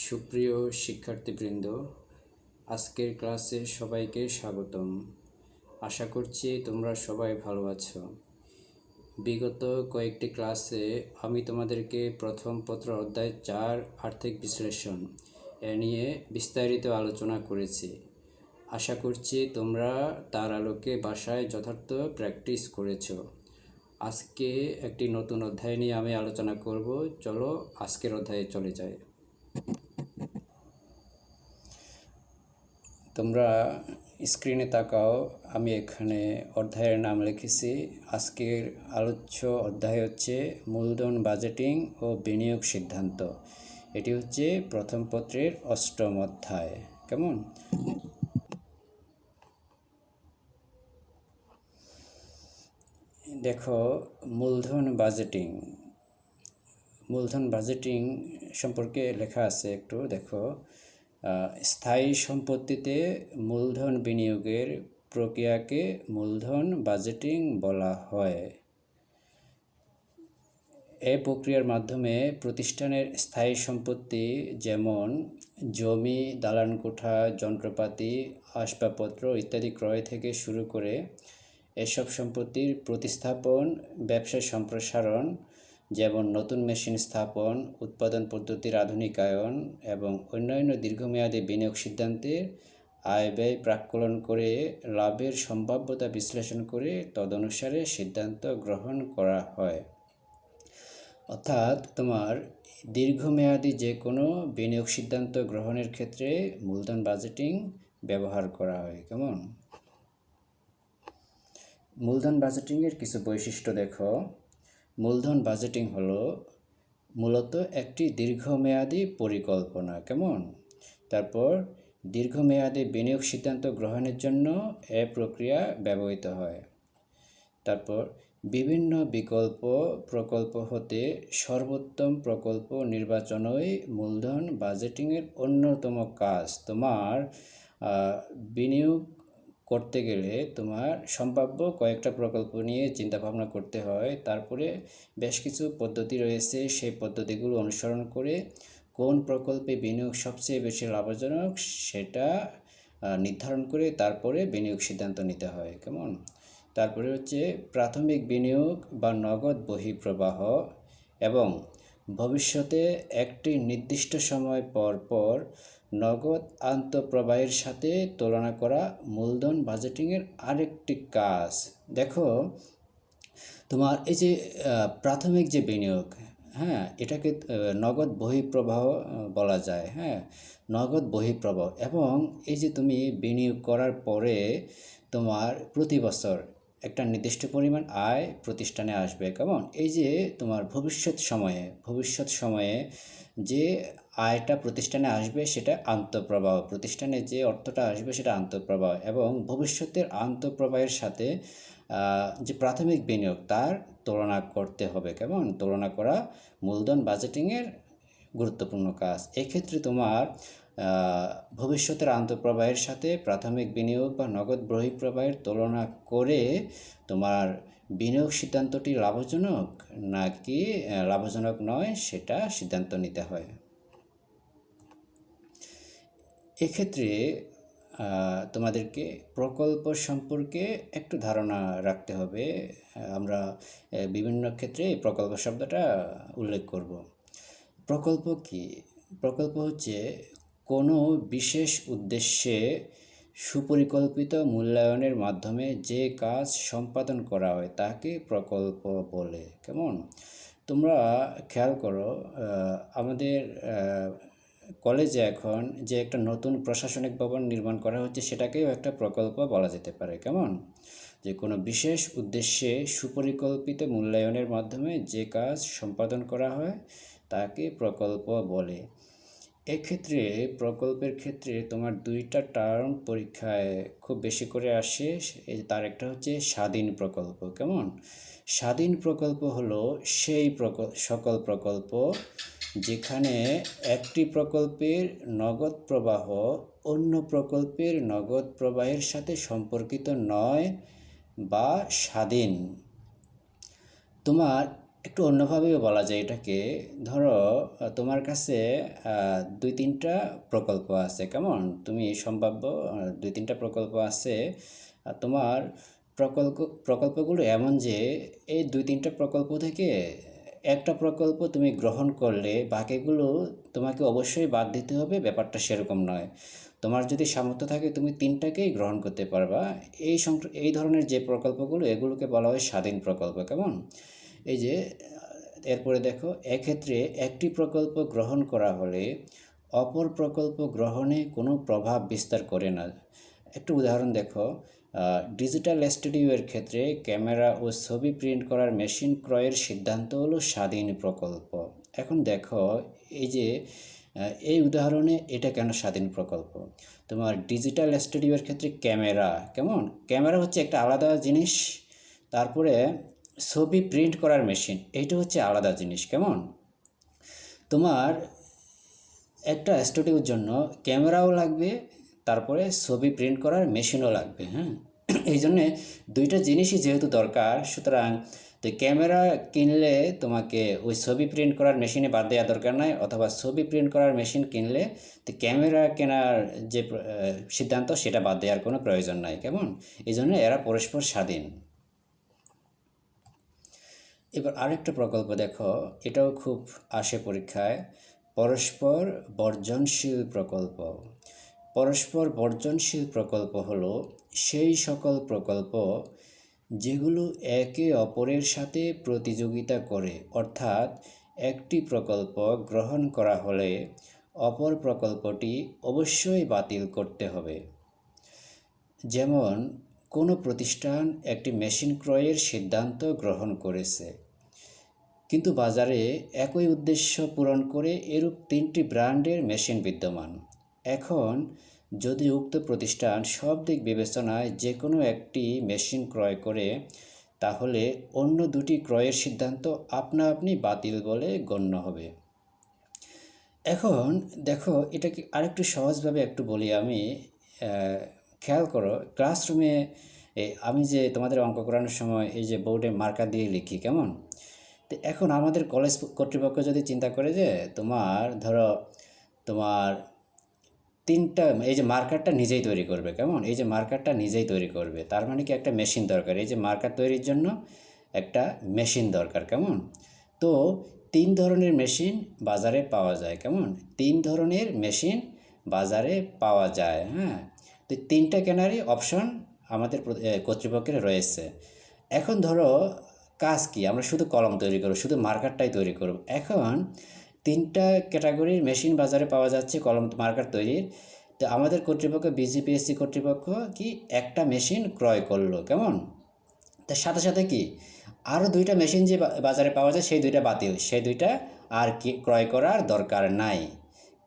সুপ্রিয় শিক্ষার্থীবৃন্দ, আজকের ক্লাসে সবাইকে স্বাগতম। আশা করছি তোমরা সবাই ভালো আছো। বিগত কয়েকটি ক্লাসে আমি তোমাদেরকে প্রথম পত্র অধ্যায় 4 আর্থিক বিশ্লেষণ এ নিয়ে বিস্তারিত আলোচনা করেছি। আশা করছি তোমরা তার আলোকে বাসায় যথার্থ প্র্যাকটিস করেছো। আজকে একটি নতুন অধ্যায় নিয়ে আমি আলোচনা করব। চলো আজকের অধ্যায়ে চলে যাই। তোমরা স্ক্রিনে তাকাও, আমি এখানে অধ্যায়ের নাম লিখেছি। আজকের আলোচ্য অধ্যায় হচ্ছে মূলধন বাজেটিং ও বিনিয়োগ সিদ্ধান্ত। এটি হচ্ছে প্রথম পত্রের 8ম অধ্যায়। কেমন? দেখো, মূলধন বাজেটিং সম্পর্কে লেখা আছে, একটু দেখো। স্থায়ী সম্পত্তিতে মূলধন বিনিয়োগের প্রক্রিয়াকে মূলধন বাজেটিং বলা হয়। এই প্রক্রিয়ার মাধ্যমে প্রতিষ্ঠানের স্থায়ী সম্পত্তি যেমন জমি, দালানকোঠা, যন্ত্রপাতি, আসবাবপত্র ইত্যাদি ক্রয় থেকে শুরু করে এসব সম্পত্তির প্রতিস্থাপন, ব্যবসার সম্প্রসারণ যেমন নতুন মেশিন স্থাপন, উৎপাদন পদ্ধতির আধুনিকায়ন এবং অন্যান্য দীর্ঘমেয়াদী বিনিয়োগ সিদ্ধান্তের আয় ব্যয় প্রাক্কলন করে লাভের সম্ভাব্যতা বিশ্লেষণ করে তদনুসারে সিদ্ধান্ত গ্রহণ করা হয়। অর্থাৎ তোমার দীর্ঘমেয়াদী যে কোনো বিনিয়োগ সিদ্ধান্ত গ্রহণের ক্ষেত্রে মূলধন বাজেটিং ব্যবহার করা হয়। কেমন? মূলধন বাজেটিংয়ের কিছু বৈশিষ্ট্য দেখো। মূলধন বাজেটিং হলো মূলত একটি দীর্ঘমেয়াদী পরিকল্পনা। কেমন? তারপর দীর্ঘমেয়াদী বিনিয়োগ সিদ্ধান্ত গ্রহণের জন্য এ প্রক্রিয়া ব্যবহৃত হয়। তারপর বিভিন্ন বিকল্প প্রকল্প হতে সর্বোত্তম প্রকল্প নির্বাচনই মূলধন বাজেটিংয়ের অন্যতম কাজ। তোমার বিনিয়োগ করতে গেলে তোমার সম্ভাব্য কয়েকটা প্রকল্প নিয়ে চিন্তাভাবনা করতে হয়। তারপরে বেশ কিছু পদ্ধতি রয়েছে, সেই পদ্ধতিগুলো অনুসরণ করে কোন প্রকল্পে বিনিয়োগ সবচেয়ে বেশি লাভজনক সেটা নির্ধারণ করে তারপরে বিনিয়োগ সিদ্ধান্ত নিতে হয়। কেমন? তারপরে হচ্ছে প্রাথমিক বিনিয়োগ বা নগদ বহিঃপ্রবাহ এবং ভবিষ্যতে একটি নির্দিষ্ট সময় পর পর নগদ আন্তঃপ্রবাহের সাথে তুলনা করা মূলধন বাজেটিংয়ের আরেকটি কাজ। দেখো, তোমার এই যে প্রাথমিক যে বিনিয়োগ, হ্যাঁ, এটাকে নগদ বহিঃপ্রবাহ বলা যায়। হ্যাঁ, নগদ বহিঃপ্রবাহ। এবং এই যে তুমি বিনিয়োগ করার পরে তোমার প্রতি বছর একটা নির্দিষ্ট পরিমাণ আয় প্রতিষ্ঠানে আসবে। কেমন? এই যে তোমার ভবিষ্যৎ সময়ে যে আয়টা প্রতিষ্ঠানে আসবে সেটা আন্তঃপ্রবাহ। প্রতিষ্ঠানে যে অর্থটা আসবে সেটা আন্তঃপ্রবাহ এবং ভবিষ্যতের আন্তঃপ্রবাহের সাথে যে প্রাথমিক বিনিয়োগ তার তুলনা করতে হবে। কেমন? তুলনা করা মূলধন বাজেটিংয়ের গুরুত্বপূর্ণ কাজ। এক্ষেত্রে তোমার ভবিষ্যতের আন্তঃপ্রবাহের সাথে প্রাথমিক বিনিয়োগ বা নগদ বহিঃপ্রবাহের তুলনা করে তোমার বিনিয়োগ সিদ্ধান্তটি লাভজনক নাকি লাভজনক নয় সেটা সিদ্ধান্ত নিতে হয়। এক্ষেত্রে তোমাদেরকে প্রকল্প সম্পর্কে একটু ধারণা রাখতে হবে। আমরা বিভিন্ন ক্ষেত্রে প্রকল্প শব্দটা উল্লেখ করব। প্রকল্প কি? প্রকল্প হচ্ছে কোনো বিশেষ উদ্দেশ্যে সুপরিকল্পিত মূল্যায়নের মাধ্যমে যে কাজ সম্পাদন করা হয় তাকে প্রকল্প বলে। কেমন? তোমরা খেয়াল করো, আমাদের কলেজে এখন যে একটা নতুন প্রশাসনিক ভবন নির্মাণ করা হচ্ছে সেটাকেও একটা প্রকল্প বলা যেতে পারে। কেমন? যে কোনো বিশেষ উদ্দেশ্যে সুপরিকল্পিত মূল্যায়নের মাধ্যমে যে কাজ সম্পাদন করা হয় তাকে প্রকল্প বলে। এক্ষেত্রে প্রকল্পের ক্ষেত্রে তোমার দুইটা টার্ম পরীক্ষায় খুব বেশি করে আসে। তার একটা হচ্ছে স্বাধীন প্রকল্প। কেমন? স্বাধীন প্রকল্প হলো সেই সকল প্রকল্প যেখানে একটি প্রকল্পের নগদ প্রবাহ অন্য প্রকল্পের নগদ প্রবাহের সাথে সম্পর্কিত নয় বা স্বাধীন। তোমার একটু অন্যভাবেও বলা যায় এটাকে। ধরো তোমার কাছে ২-৩টা প্রকল্প আছে, কেমন? তুমি সম্ভাব্য ২-৩টা প্রকল্প আছে। তোমার প্রকল্প প্রকল্পগুলো এমন যে এই ২-৩টা প্রকল্প থেকে একটা প্রকল্প তুমি গ্রহণ করলে বাকিগুলো তোমাকে অবশ্যই বাদ দিতে হবে, ব্যাপারটা সেরকম নয়। তোমার যদি সামর্থ্য থাকে তুমি ৩টাকেই গ্রহণ করতে পারবা। এই ধরনের যে প্রকল্পগুলো এগুলোকে বলা হয় স্বাধীন প্রকল্প, কেমন? এই যে এরপরে দেখো, এক্ষেত্রে একটি প্রকল্প গ্রহণ করা হলে অপর প্রকল্প গ্রহণে কোনো প্রভাব বিস্তার করে না। একটু উদাহরণ দেখো, ডিজিটাল স্টুডিওর ক্ষেত্রে ক্যামেরা ও ছবি প্রিন্ট করার মেশিন ক্রয়ের সিদ্ধান্ত হলো স্বাধীন প্রকল্প। এখন দেখো এই যে এই উদাহরণে এটা কেন স্বাধীন প্রকল্প? তোমার ডিজিটাল স্টুডিওর ক্ষেত্রে ক্যামেরা, কেমন? ক্যামেরা হচ্ছে একটা আলাদা জিনিস। তারপরে ছবি প্রিন্ট করার মেশিন, এইটা হচ্ছে আলাদা জিনিস, কেমন? তোমার একটা স্টুডিওর জন্য ক্যামেরাও লাগবে, তারপরে ছবি প্রিন্ট করার মেশিনও লাগবে, হ্যাঁ। এই জন্যে দুইটা জিনিসই যেহেতু দরকার, সুতরাং তো ক্যামেরা কিনলে তোমাকে ওই ছবি প্রিন্ট করার মেশিনে বাদ দেওয়া দরকার নাই, অথবা ছবি প্রিন্ট করার মেশিন কিনলে তো ক্যামেরা কেনার যে সিদ্ধান্ত সেটা বাদ দেওয়ার কোনো প্রয়োজন নাই, কেমন? এই জন্য এরা পরস্পর স্বাধীন। এবার আরেকটা প্রকল্প দেখো, এটাও খুব আসে পরীক্ষায়, পরস্পর বর্জনশীল প্রকল্প। পরস্পর বর্জনশীল প্রকল্প হলো সেই সকল প্রকল্প যেগুলো একে অপরের সাথে প্রতিযোগিতা করে, অর্থাৎ একটি প্রকল্প গ্রহণ করা হলে অপর প্রকল্পটি অবশ্যই বাতিল করতে হবে। যেমন কোনো প্রতিষ্ঠান একটি মেশিন ক্রয়ের সিদ্ধান্ত গ্রহণ করেছে, কিন্তু বাজারে একই উদ্দেশ্য পূরণ করে এরূপ 3টি ব্র্যান্ডের মেশিন বিদ্যমান। এখন যদি উক্ত প্রতিষ্ঠান সব দিক বিবেচনায় যে কোনো একটি মেশিন ক্রয় করে, তাহলে অন্য দুটি ক্রয়ের সিদ্ধান্ত আপনা আপনি বাতিল বলে গণ্য হবে। এখন দেখো, এটাকে আরেকটু সহজভাবে একটু বলি আমি। খেয়াল করো, ক্লাসরুমে আমি যে তোমাদের অঙ্ক করানোর সময় এই যে বোর্ডে মার্কার দিয়ে লিখি, কেমন? তো এখন আমাদের কলেজ কর্তৃপক্ষ যদি চিন্তা করে যে তোমার ধরো তোমার 3টা এই যে মার্কারটা নিজেই তৈরি করবে, কেমন? এই যে মার্কারটা নিজেই তৈরি করবে, তার মানে কি একটা মেশিন দরকার। এই যে মার্কার তৈরির জন্য একটা মেশিন দরকার, কেমন? তো 3 ধরনের মেশিন বাজারে পাওয়া যায়, কেমন? 3 ধরনের মেশিন বাজারে পাওয়া যায়, হ্যাঁ। তো 3টা কেনারই অপশন আমাদের কর্তৃপক্ষের রয়েছে। এখন ধরো কাজ কি, আমরা শুধু কলম তৈরি করব, শুধু মার্কারটাই তৈরি করব। এখন 3টা ক্যাটাগরির মেশিন বাজারে পাওয়া যাচ্ছে কলম মার্কার তৈরির। তো আমাদের কর্তৃপক্ষ বিজিপিএসসি কর্তৃপক্ষ কি একটা মেশিন ক্রয় করলো, কেমন? তার সাথে সাথে কি আরও 2টা মেশিন যে বাজারে পাওয়া যায় সেই 2টা বাতিল, সেই 2টা আর কি ক্রয় করার দরকার নাই।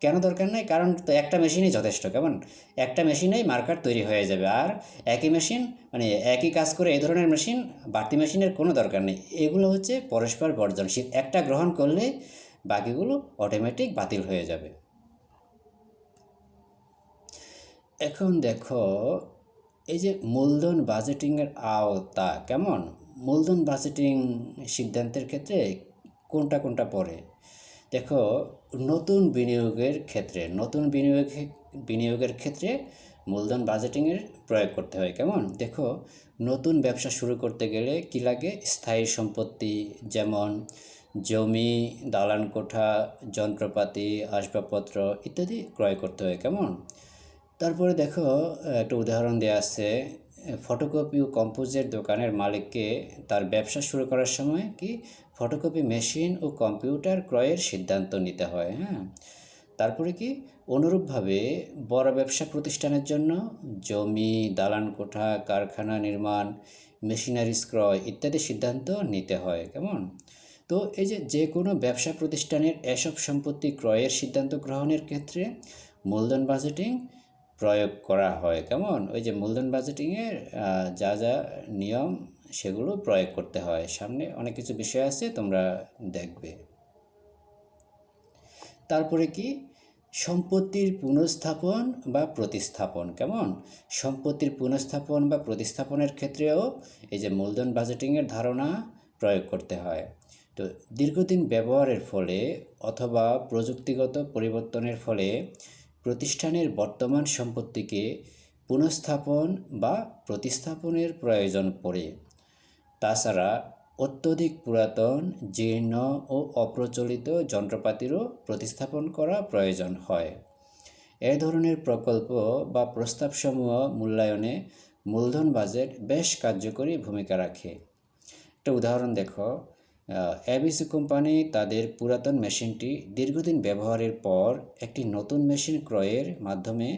কেন দরকার নাই? কারণ তো একটা মেশিনই যথেষ্ট, কেমন? একটা মেশিনেই মার্কার তৈরি হয়ে যাবে। আর একই মেশিন মানে একই কাজ করে এই ধরনের মেশিন, বাড়তি মেশিনের কোনো দরকার নেই। এগুলো হচ্ছে পরস্পর বর্জনশীল, একটা গ্রহণ করলে বাকিগুলো অটোমেটিক বাতিল হয়ে যাবে। এখন দেখো এই যে মূলধন বাজেটিংয়ের আওতা, কেমন? মূলধন বাজেটিং সিদ্ধান্তের ক্ষেত্রে কোনটা কোনটা পড়ে দেখো। নতুন বিনিয়োগের ক্ষেত্রে মূলধন বাজেটিংয়ের প্রয়োগ করতে হয়, কেমন? দেখো, নতুন ব্যবসা শুরু করতে গেলে কী লাগে? স্থায়ী সম্পত্তি, যেমন জমি, দালান কোঠা, যন্ত্রপাতি, আসবাবপত্র ইত্যাদি ক্রয় করতে হয়, কেমন? তারপরে দেখো একটা উদাহরণ দেওয়া আছে, ফটোকপি ও কম্পোজের দোকানের মালিককে তার ব্যবসা শুরু করার সময় কি ফটোকপি মেশিন ও কম্পিউটার ক্রয়ের সিদ্ধান্ত নিতে হয়, হ্যাঁ। তারপরে কি অনুরূপভাবে বড় ব্যবসা প্রতিষ্ঠানের জন্য জমি, দালান কোঠা, কারখানা নির্মাণ, মেশিনারিজ ক্রয় ইত্যাদি সিদ্ধান্ত নিতে হয়, কেমন? তো এই যে কোনো ব্যবসা প্রতিষ্ঠানের এসব সম্পত্তি ক্রয়ের সিদ্ধান্ত গ্রহণের ক্ষেত্রে মূলধন বাজেটিং প্রয়োগ করা হয়, কেমন? ওই যে মূলধন বাজেটিংয়ের যা যা নিয়ম সেগুলো প্রয়োগ করতে হয়। সামনে অনেক কিছু বিষয় আছে, তোমরা দেখবে। তারপরে কি সম্পত্তির পুনঃস্থাপন বা প্রতিস্থাপন, কেমন? সম্পত্তির পুনঃস্থাপন বা প্রতিস্থাপনের ক্ষেত্রেও এই যে মূলধন বাজেটিংয়ের ধারণা প্রয়োগ করতে হয়। তো দীর্ঘদিন ব্যবহারের ফলে অথবা প্রযুক্তিগত পরিবর্তনের ফলে প্রতিষ্ঠানের বর্তমান সম্পত্তিকে পুনঃস্থাপন বা প্রতিস্থাপনের প্রয়োজন পড়ে। তাছাড়া অত্যধিক পুরাতন, জীর্ণ ও অপ্রচলিত যন্ত্রপাতিরও প্রতিস্থাপন করা প্রয়োজন হয়। এ ধরনের প্রকল্প বা প্রস্তাবসমূহ মূল্যায়নে মূলধন বাজেট বেশ কার্যকরী ভূমিকা রাখে। একটা উদাহরণ দেখো, এবিসি কোম্পানি তাদের পুরাতন মেশিনটি দীর্ঘদিন ব্যবহারের পর একটি নতুন মেশিন ক্রয়ের মাধ্যমে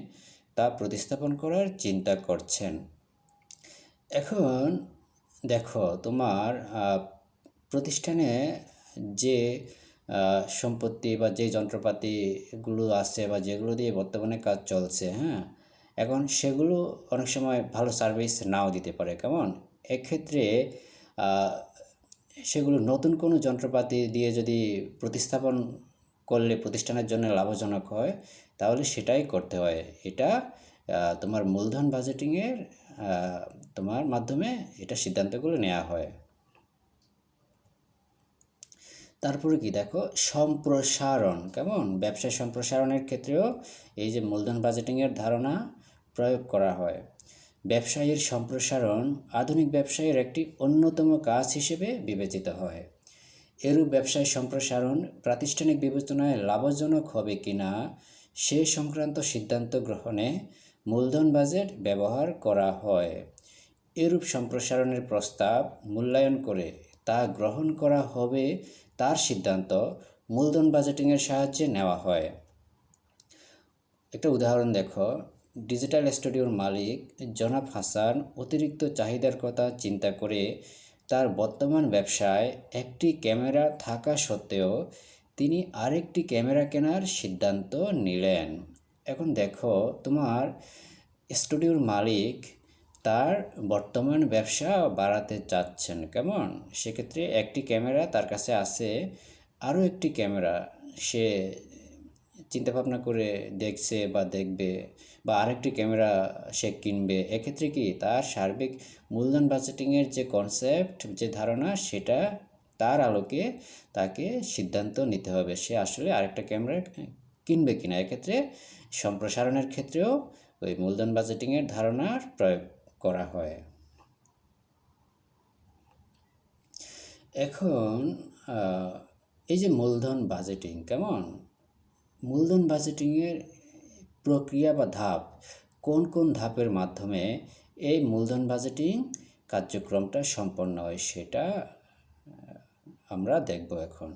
তা প্রতিস্থাপন করার চিন্তা করছেন। এখন দেখো, তোমার প্রতিষ্ঠানে যে সম্পত্তি বা যে যন্ত্রপাতিগুলো আছে বা যেগুলো দিয়ে বর্তমানে কাজ চলছে, হ্যাঁ, এখন সেগুলো অনেক সময় ভালো সার্ভিস নাও দিতে পারে। কেমন? এক্ষেত্রে সেগুলো নতুন কোনো যন্ত্রপাতি দিয়ে যদি প্রতিস্থাপন করলে প্রতিষ্ঠানের জন্য লাভজনক হয়, তাহলে সেটাই করতে হয়। এটা তোমার মূলধন বাজেটিংয়ের তোমার মাধ্যমে এটা সিদ্ধান্তগুলো নেওয়া হয়। তারপরে কি দেখো, সম্প্রসারণ। কেমন? ব্যবসায় সম্প্রসারণের ক্ষেত্রেও এই যে মূলধন বাজেটিংয়ের ধারণা প্রয়োগ করা হয়। ব্যবসায়ের সম্প্রসারণ আধুনিক ব্যবসায়ের একটি অন্যতম কাজ হিসেবে বিবেচিত হয়। এরূপ ব্যবসায় সম্প্রসারণ প্রাতিষ্ঠানিক বিবেচনায় লাভজনক হবে কিনা সে সংক্রান্ত সিদ্ধান্ত গ্রহণে মূলধন বাজেট ব্যবহার করা হয়। এরূপ সম্প্রসারণের প্রস্তাব মূল্যায়ন করে তা গ্রহণ করা হবে তার সিদ্ধান্ত মূলধন বাজেটিংয়ের সাহায্যে নেওয়া হয়। একটা উদাহরণ দেখো, ডিজিটাল স্টুডিওর মালিক জনাব হাসান অতিরিক্ত চাহিদার কথা চিন্তা করে তার বর্তমান ব্যবসায় একটি ক্যামেরা থাকা সত্ত্বেও তিনি আরেকটি ক্যামেরা কেনার সিদ্ধান্ত নিলেন। এখন দেখো, তোমার স্টুডিওর মালিক তার বর্তমান ব্যবসা বাড়াতে চাচ্ছেন। কেমন? সেক্ষেত্রে একটি ক্যামেরা তার কাছে আছে, আরও একটি ক্যামেরা সে চিন্তাভাবনা করে দেখছে বা দেখবে, বা আরেকটি ক্যামেরা সে কিনবে। এক্ষেত্রে কি তার সার্বিক মূলধন বাজেটিংয়ের যে কনসেপ্ট, যে ধারণা, সেটা তার আলোকে তাকে সিদ্ধান্ত নিতে হবে সে আসলে আরেকটা ক্যামেরা কিনবে কিনা। এক্ষেত্রে সম্প্রসারণের ক্ষেত্রেও ওই মূলধন বাজেটিংয়ের ধারণার প্রয়োগ করা হয়। এখন এই যে মূলধন বাজেটিং, কেমন? মূলধন বাজেটিংয়ের প্রক্রিয়া বা ধাপ, কোন কোন ধাপের মাধ্যমে এই মূলধন বাজেটিং কার্যক্রমটা সম্পন্ন হয় সেটা আমরা দেখব এখন।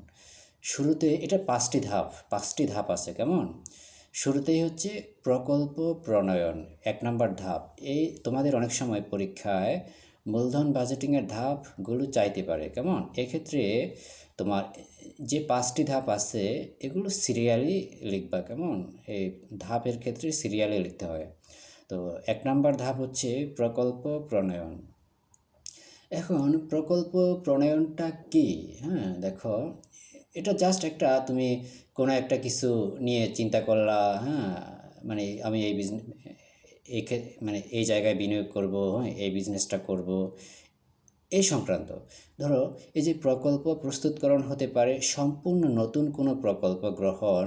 শুরুতে এটা পাঁচটি ধাপ আছে। কেমন? শুরুতেই হচ্ছে প্রকল্প প্রণয়ন, 1 নম্বর ধাপ। এই তোমাদের অনেক সময় পরীক্ষায় মূলধন বাজেটিংয়ের ধাপগুলো চাইতে পারে। কেমন? এক্ষেত্রে তোমার যে 5টি ধাপ আছে এগুলো সিরিয়ালি লিখবা। কেমন? এই ধাপের ক্ষেত্রে সিরিয়ালি লিখতে হয়। তো 1 নম্বর ধাপ হচ্ছে প্রকল্প প্রণয়ন। এখন প্রকল্প প্রণয়নটা কি? হ্যাঁ, দেখো, এটা জাস্ট একটা তুমি কোনো একটা কিছু নিয়ে চিন্তা করলা, হ্যাঁ, মানে আমি এই মানে এই জায়গায় বিনিয়োগ করব, হ্যাঁ, এই বিজনেসটা করব, এই সংক্রান্ত। ধরো, এই যে প্রকল্প প্রস্তুতকরণ হতে পারে সম্পূর্ণ নতুন কোনো প্রকল্প গ্রহণ,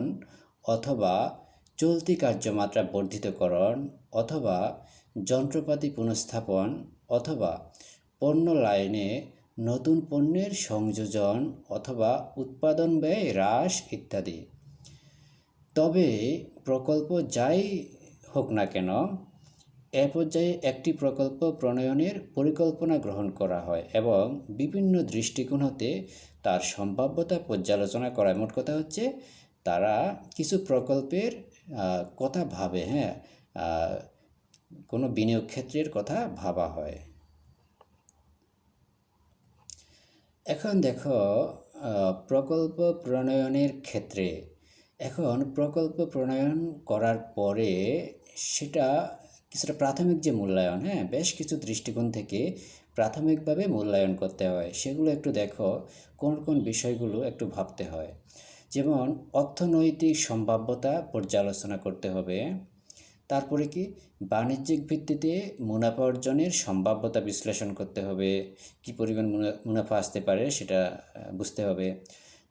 অথবা চলতি কার্যমাত্রা বর্ধিতকরণ, অথবা যন্ত্রপাতি পুনঃস্থাপন, অথবা পণ্য লাইনে নতুন পণ্যের সংযোজন, অথবা উৎপাদন ব্যয় হ্রাস ইত্যাদি। তবে প্রকল্প যাই হোক না কেন, এ পর্যায়ে একটি প্রকল্প প্রণয়নের পরিকল্পনা গ্রহণ করা হয় এবং বিভিন্ন দৃষ্টিকোণ হতে তার সম্ভাব্যতা পর্যালোচনা করা। মোট কথা হচ্ছে তারা কিছু প্রকল্পের কথা ভাবে, হ্যাঁ, কোনো বিনিয়োগ ক্ষেত্রের কথা ভাবা হয়। এখন দেখো, প্রকল্প প্রণয়নের ক্ষেত্রে, এখন প্রকল্প প্রণয়ন করার পরে সেটা কিছুটা প্রাথমিক যে মূল্যায়ন, হ্যাঁ, বেশ কিছু দৃষ্টিকোণ থেকে প্রাথমিকভাবে মূল্যায়ন করতে হয়। সেগুলো একটু দেখো, কোন কোন বিষয়গুলো একটু ভাবতে হয়। যেমন অর্থনৈতিক সম্ভাব্যতা পর্যালোচনা করতে হবে, তারপরে কি বাণিজ্যিক ভিত্তিতে মুনাফা অর্জনের সম্ভাব্যতা বিশ্লেষণ করতে হবে, কী পরিমাণ মুনাফা আসতে পারে সেটা বুঝতে হবে।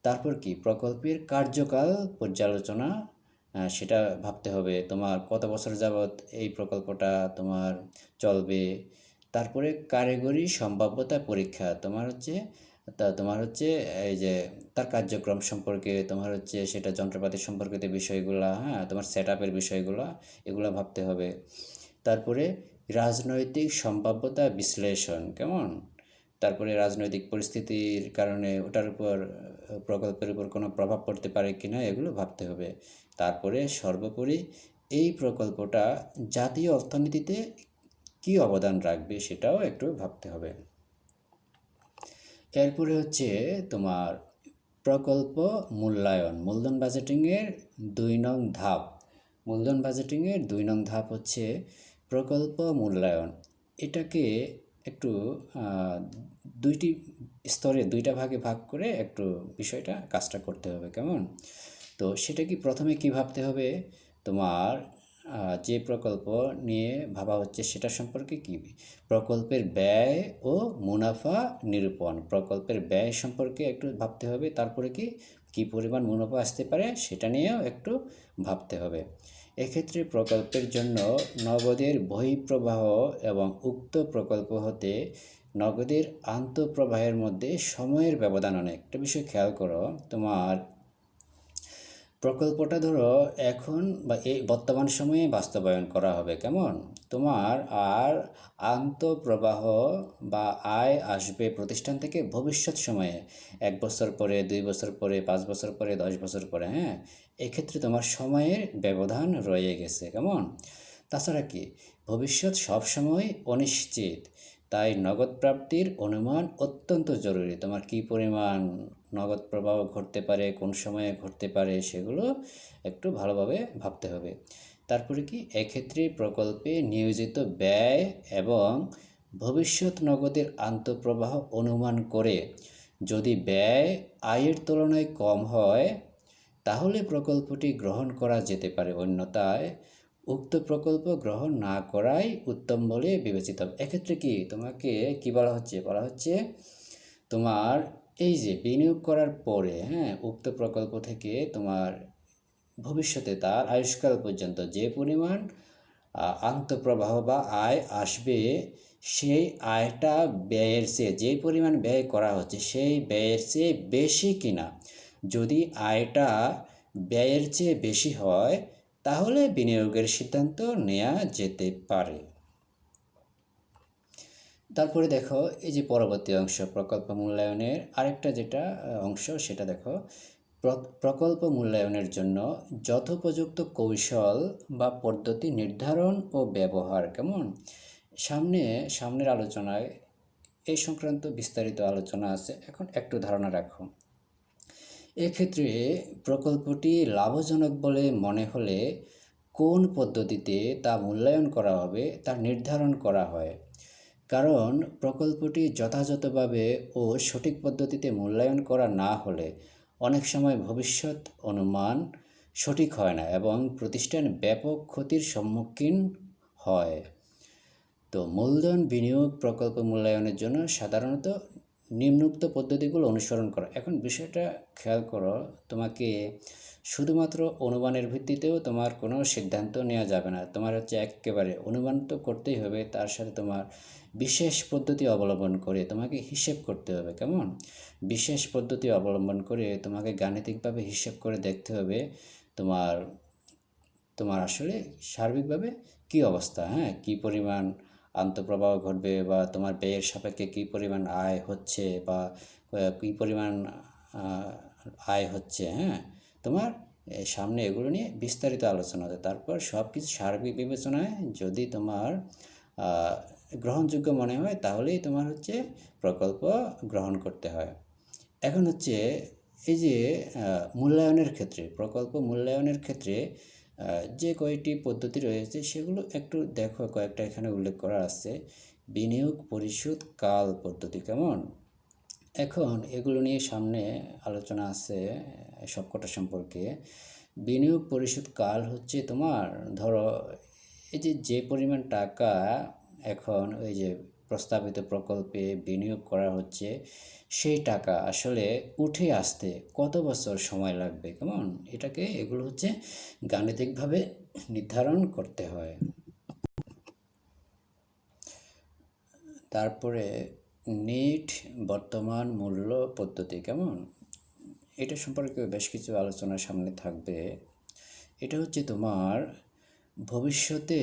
তারপর কি প্রকল্পের কার্যকাল পর্যালোচনা, সেটা ভাবতে হবে, তোমার কত বছর যাবৎ এই প্রকল্পটা তোমার চলবে। তারপরে কারিগরি সম্ভাব্যতা পরীক্ষা, তোমার হচ্ছে এই যে তার কার্যক্রম সম্পর্কে, তোমার হচ্ছে সেটা যন্ত্রপাতি সম্পর্কিত বিষয়গুলা, হ্যাঁ, তোমার সেট আপের বিষয়গুলো, এগুলো ভাবতে হবে। তারপরে রাজনৈতিক সম্ভাব্যতা বিশ্লেষণ, কেমন, তারপরে রাজনৈতিক পরিস্থিতির কারণে ওটার উপর, প্রকল্পের উপর কোনো প্রভাব পড়তে পারে কি না, এগুলো ভাবতে হবে। তারপরে সর্বোপরি এই প্রকল্পটা জাতীয় অর্থনীতিতে কী অবদান রাখবে সেটাও একটু ভাবতে হবে। এরপরে হচ্ছে তোমার প্রকল্প মূল্যায়ন, মূলধন বাজেটিংয়ের 2 নং ধাপ। মূলধন বাজেটিংয়ের 2 নং ধাপ হচ্ছে প্রকল্প মূল্যায়ন। এটাকে একটু দুইটি স্তরে, দুইটা ভাগে ভাগ করে একটু বিষয়টা, কাজটা করতে হবে, কেমন। তো সেটা কি প্রথমে কি ভাবতে হবে, তোমার যে প্রকল্প নিয়ে ভাবা হচ্ছে সেটা সম্পর্কে কি প্রকল্পের ব্যয় ও মুনাফা নিরূপণ, প্রকল্পের ব্যয় সম্পর্কে একটু ভাবতে হবে। তারপরে কি পরিমাণ মুনাফা আসতে পারে সেটা নিয়েও একটু ভাবতে হবে। এক্ষেত্রে প্রকল্পের জন্য নগদের বহিঃপ্রবাহ এবং উক্ত প্রকল্প হতে নগদের আন্তঃপ্রবাহের মধ্যে সময়ের ব্যবধান অনেক। একটা বিষয় খেয়াল করো, তোমার প্রকল্পটা ধরো এখন বা এই বর্তমান সময়ে বাস্তবায়ন করা হবে, কেমন, তোমার আর আন্তঃপ্রবাহ বা আয় আসবে প্রতিষ্ঠান থেকে ভবিষ্যৎ সময়ে, 1 বছর পরে, 2 বছর পরে, 5 বছর পরে, 10 বছর পরে, হ্যাঁ। এক্ষেত্রে তোমার সময়ের ব্যবধান রয়ে গেছে, কেমন। তাছাড়া কি ভবিষ্যৎ সবসময় অনিশ্চিত, তাই নগদ প্রাপ্তির অনুমান অত্যন্ত জরুরি। তোমার কী পরিমাণ নগদ প্রবাহ ঘটতে পারে, কোন সময়ে ঘটতে পারে, সেগুলো একটু ভালোভাবে ভাবতে হবে। তারপরে কি এক্ষেত্রে প্রকল্পে নিয়োজিত ব্যয় এবং ভবিষ্যৎ নগদের আন্তঃপ্রবাহ অনুমান করে যদি ব্যয় আয়ের তুলনায় কম হয় তাহলে প্রকল্পটি গ্রহণ করা যেতে পারে, অন্যথায় উক্ত প্রকল্প গ্রহণ না করাই উত্তম বলে বিবেচিত হবে। এক্ষেত্রে কি তোমাকে কি বলা হচ্ছে তোমার এই যে বিনিয়োগ করার পরে, হ্যাঁ, উক্ত প্রকল্প থেকে তোমার ভবিষ্যতে তার আয়ুষ্কাল পর্যন্ত যে পরিমাণ আন্তঃপ্রবাহ বা আয় আসবে, সেই আয়টা ব্যয়ের চেয়ে, যে পরিমাণ ব্যয় করা হচ্ছে সেই ব্যয়ের চেয়ে বেশি কিনা, যদি আয়টা ব্যয়ের চেয়ে বেশি হয় তাহলে বিনিয়োগের সিদ্ধান্ত নেওয়া যেতে পারে। তারপরে দেখো এই যে পরবর্তী অংশ, প্রকল্প মূল্যায়নের আরেকটা যেটা অংশ, সেটা দেখো, প্রকল্প মূল্যায়নের জন্য যথোপযুক্ত কৌশল বা পদ্ধতি নির্ধারণ ও ব্যবহার, কেমন। সামনের আলোচনায় এই সংক্রান্ত বিস্তারিত আলোচনা আছে, এখন একটু ধারণা রাখো। এক্ষেত্রে প্রকল্পটি লাভজনক বলে মনে হলে কোন পদ্ধতিতে তা মূল্যায়ন করা হবে তা নির্ধারণ করা হয়, কারণ প্রকল্পটি যথাযথভাবে ও সঠিক পদ্ধতিতে মূল্যায়ন করা না হলে অনেক সময় ভবিষ্যৎ অনুমান সঠিক হয় না এবং প্রতিষ্ঠান ব্যাপক ক্ষতির সম্মুখীন হয়। তো মূলধন বিনিয়োগ প্রকল্প মূল্যায়নের জন্য সাধারণত নিম্নোক্ত পদ্ধতিগুলো অনুসরণ করো। এখন বিষয়টা খেয়াল করো, তোমাকে শুধুমাত্র অনুমানের ভিত্তিতেও তোমার কোনো সিদ্ধান্ত নেওয়া যাবে না। তোমার হচ্ছে একেবারে অনুমান তো করতেই হবে, তার সাথে তোমার বিশেষ পদ্ধতি অবলম্বন করে তোমাকে হিসেব করতে হবে, কেমন। বিশেষ পদ্ধতি অবলম্বন করে তোমাকে গাণিতিকভাবে হিসেব করে দেখতে হবে তোমার আসলে সার্বিকভাবে কী অবস্থা, হ্যাঁ, কী পরিমাণ আন্তঃপ্রবাহ ঘটবে বা তোমার ব্যয়ের সাপেক্ষে কী পরিমাণ আয় হচ্ছে বা কী পরিমাণ আয় হচ্ছে, হ্যাঁ, তোমার সামনে এগুলো নিয়ে বিস্তারিত আলোচনা হবে। তারপর সব কিছু সার্বিক বিবেচনায় যদি তোমার গ্রহণযোগ্য মনে হয় তাহলেই তোমার হচ্ছে প্রকল্প গ্রহণ করতে হয়। এখন হচ্ছে এই যে মূল্যায়নের ক্ষেত্রে, প্রকল্প মূল্যায়নের ক্ষেত্রে যে কয়টি পদ্ধতি রয়েছে সেগুলো একটু দেখো, কয়েকটা এখানে উল্লেখ করা আছে। বিনিয়োগ পরিশোধ কাল পদ্ধতি, কেমন। এখন এগুলো নিয়ে সামনে আলোচনা আছে সবকটা সম্পর্কে। বিনিয়োগ পরিশোধ কাল হচ্ছে তোমার ধরো এই যে পরিমাণ টাকা এখন ওই যে প্রস্তাবিত প্রকল্পে বিনিয়োগ করা হচ্ছে, সেই টাকা আসলে উঠে আসতে কত বছর সময় লাগবে, কেমন? এগুলো হচ্ছে গাণিতিকভাবে নির্ধারণ করতে হয়। তারপরে নিট বর্তমান মূল্য পদ্ধতি, কেমন? এটা সম্পর্কে বেশ কিছু আলোচনা সামনে থাকবে। এটা হচ্ছে তোমার ভবিষ্যতে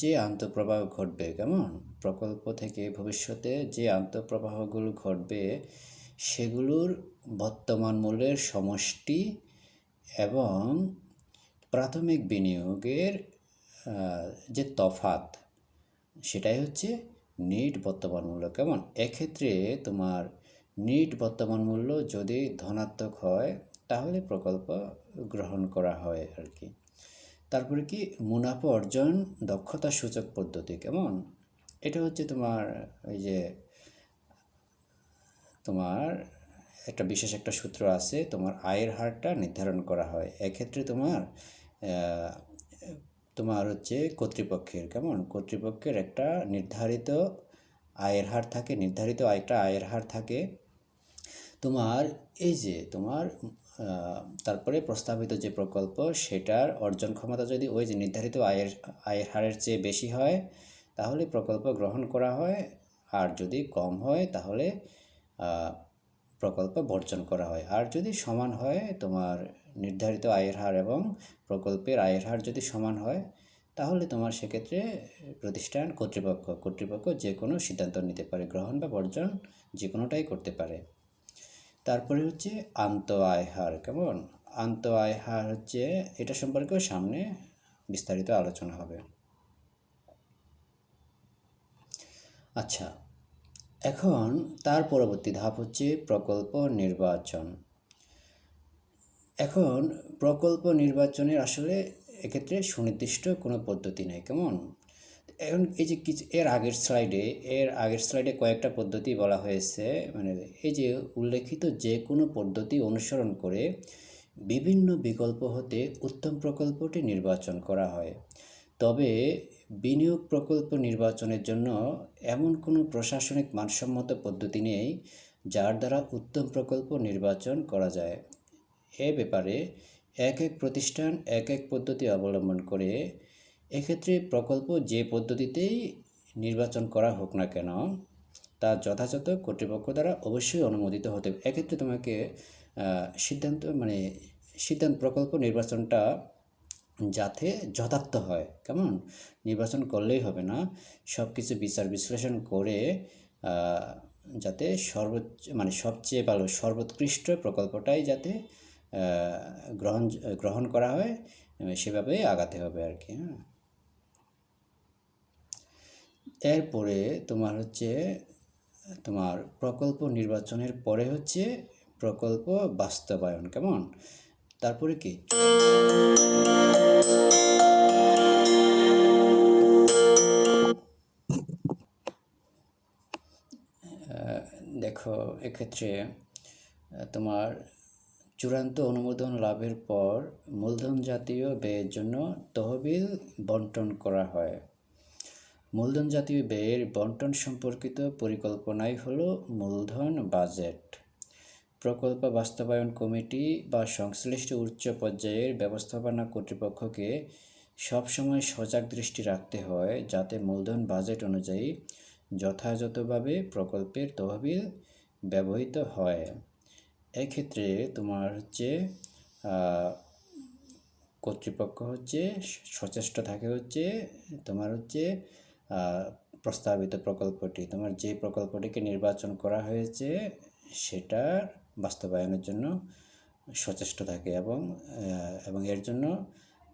যে আন্তঃপ্রবাহ ঘটবে, কেমন? প্রকল্প থেকে ভবিষ্যতে যে আন্তঃপ্রবাহগুলো ঘটবে সেগুলোর বর্তমান মূল্যের সমষ্টি এবং প্রাথমিক বিনিয়োগের যে তফাৎ, সেটাই হচ্ছে নিট বর্তমান মূল্য, কেমন? এক্ষেত্রে তোমার নিট বর্তমান মূল্য যদি ধনাত্মক হয় তাহলে প্রকল্প গ্রহণ করা হয় আর কি। তারপরে কি মুনাফা অর্জন দক্ষতা সূচক পদ্ধতি, কেমন? এটা হচ্ছে তোমার ওই যে তোমার বিশেষ একটা সূত্র আছে, তোমার আয়ের হারটা নির্ধারণ করা হয়। এক্ষেত্রে তোমার হচ্ছে কর্তৃপক্ষের, কেমন? কর্তৃপক্ষের একটা নির্ধারিত আয়ের হার থাকে, নির্ধারিত আয়ের হার থাকে। তোমার এই যে তোমার তারপরে প্রস্তাবিত যে প্রকল্প সেটার অর্জন ক্ষমতা যদি ওই যে নির্ধারিত আয়ের হারের চেয়ে বেশি হয় তাহলে প্রকল্প গ্রহণ করা হয়, আর যদি কম হয় তাহলে প্রকল্প বর্জন করা হয়। আর যদি সমান হয়, তোমার নির্ধারিত আয়ের হার এবং প্রকল্পের আয়ের হার যদি সমান হয় তাহলে তোমার সেক্ষেত্রে প্রতিষ্ঠান কর্তৃপক্ষ যে কোনো সিদ্ধান্ত নিতে পারে, গ্রহণ বা বর্জন যে কোনোটাই করতে পারে। তারপরে হচ্ছে আন্ত আয় হার, কেমন? আন্ত আয় হার হচ্ছে এটা সম্পর্কেও সামনে বিস্তারিত আলোচনা হবে। আচ্ছা, এখন তার পরবর্তী ধাপ হচ্ছে প্রকল্প নির্বাচন। এখন প্রকল্প নির্বাচনের আসলে এক্ষেত্রে সুনির্দিষ্ট কোনো পদ্ধতি নেই, কেমন? এখন এই যে কিছু এর আগের স্লাইডে কয়েকটা পদ্ধতি বলা হয়েছে, মানে এই যে উল্লেখিত যে কোনো পদ্ধতি অনুসরণ করে বিভিন্ন বিকল্প হতে উত্তম প্রকল্পটি নির্বাচন করা হয়। তবে বিনিয়োগ প্রকল্প নির্বাচনের জন্য এমন কোনো প্রশাসনিক মানসম্মত পদ্ধতি নেই যার দ্বারা উত্তম প্রকল্প নির্বাচন করা যায়। এ ব্যাপারে এক প্রতিষ্ঠান এক পদ্ধতি অবলম্বন করে। এক্ষেত্রে প্রকল্প যে পদ্ধতিতেই নির্বাচন করা হোক না কেন তা যথাযথ কর্তৃপক্ষ দ্বারা অবশ্যই অনুমোদিত হতে হবে। এক্ষেত্রে তোমাকে প্রকল্প নির্বাচনটা যাতে যথার্থ হয়, কেমন? নির্বাচন করলেই হবে না, সব কিছু বিচার বিশ্লেষণ করে যাতে সবচেয়ে ভালো সর্বোৎকৃষ্ট প্রকল্পটাই যাতে গ্রহণ করা হয় সেভাবেই আগাতে হবে আর কি। হ্যাঁ, এরপরে তোমার প্রকল্প নির্বাচনের পরে হচ্ছে প্রকল্প বাস্তবায়ন, কেমন? তারপরে কি দেখো, এক্ষেত্রে তোমার চূড়ান্ত অনুমোদন লাভের পর মূলধন জাতীয় ব্যয়ের জন্য তহবিল বণ্টন করা হয়। মূলধন জাতীয় ব্যয়ের বণ্টন সম্পর্কিত পরিকল্পনাই হলো মূলধন বাজেট। প্রকল্প বাস্তবায়ন কমিটি বা সংশ্লিষ্ট উচ্চ পর্যায়ের ব্যবস্থাপনা কর্তৃপক্ষকে সবসময় সজাগ দৃষ্টি রাখতে হয় যাতে মূলধন বাজেট অনুযায়ী যথাযথভাবে প্রকল্পের তহবিল ব্যবহৃত হয়। এক্ষেত্রে তোমার কর্তৃপক্ষ সচেষ্ট থাকে তোমার প্রস্তাবিত প্রকল্পটি, তোমার যে প্রকল্পটিকে নির্বাচন করা হয়েছে সেটার বাস্তবায়নের জন্য সচেষ্ট থাকে এবং এর জন্য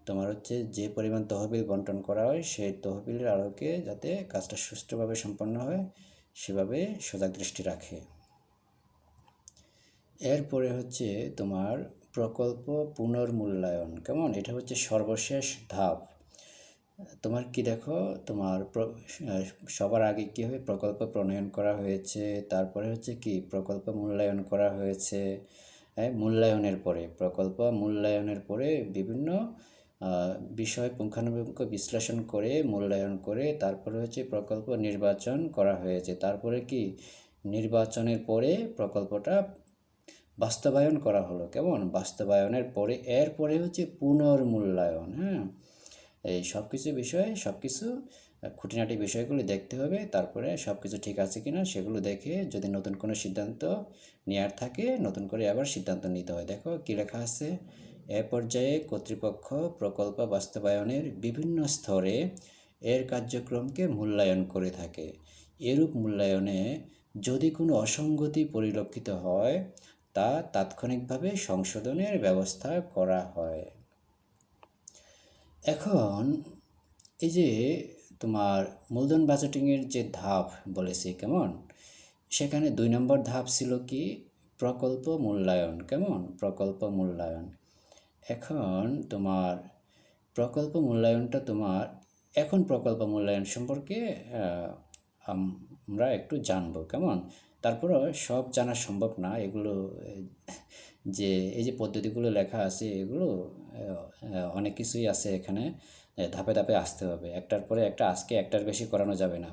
তোমার যে পরিমাণ তহবিল বণ্টন করা হয় সেই তহবিলের আলোকে যাতে কাজটা সুষ্ঠুভাবে সম্পন্ন হয় সেভাবে সজাগ দৃষ্টি রাখে। এরপরে তোমার প্রকল্প পুনর্মূল্যায়ন, কেমন? এটা হচ্ছে সর্বশেষ ধাপ। তোমার কি দেখো, তোমার সবার আগে কী হবে, প্রকল্প প্রণয়ন করা হয়েছে, তারপরে কি প্রকল্প মূল্যায়ন করা হয়েছে। প্রকল্প মূল্যায়নের পরে বিভিন্ন বিষয় পুঙ্খানুপুঙ্খ বিশ্লেষণ করে মূল্যায়ন করে তারপরে হচ্ছে প্রকল্প নির্বাচন করা হয়েছে। তারপরে কি নির্বাচনের পরে প্রকল্পটা বাস্তবায়ন করা হলো। কেমন? বাস্তবায়নের পরে এরপরে হচ্ছে পুনর্মূল্যায়ন। হ্যাঁ, এই সব কিছু বিষয়ে সব কিছু খুঁটিনাটি বিষয়গুলো দেখতে হবে। তারপরে সব কিছু ঠিক আছে কি না সেগুলো দেখে যদি নতুন কোনো সিদ্ধান্ত নেওয়ার থাকে নতুন করে আবার সিদ্ধান্ত নিতে হয়। দেখো কী লেখা আছে, এ পর্যায়ে কর্তৃপক্ষ প্রকল্প বাস্তবায়নের বিভিন্ন স্তরে এর কার্যক্রমকে মূল্যায়ন করে থাকে। এরূপ মূল্যায়নে যদি কোনো অসঙ্গতি পরিলক্ষিত হয় তা তাৎক্ষণিকভাবে সংশোধনের ব্যবস্থা করা হয়। এখন এই যে তোমার মূলধন বাজেটিংয়ের যে ধাপ বলেছি, কেমন? সেখানে 2 নম্বর ধাপ ছিল কি প্রকল্প মূল্যায়ন। কেমন? প্রকল্প মূল্যায়ন। এখন তোমার প্রকল্প মূল্যায়নটা তোমার এখন প্রকল্প মূল্যায়ন সম্পর্কে আমরা একটু জানবো। কেমন? তারপরও সব জানা সম্ভব না। এগুলো যে এই যে পদ্ধতিগুলো লেখা আছে এগুলো অনেক কিছুই আছে এখানে, ধাপে ধাপে আসতে হবে। একটার পরে একটা আজকে একটার বেশি করানো যাবে না।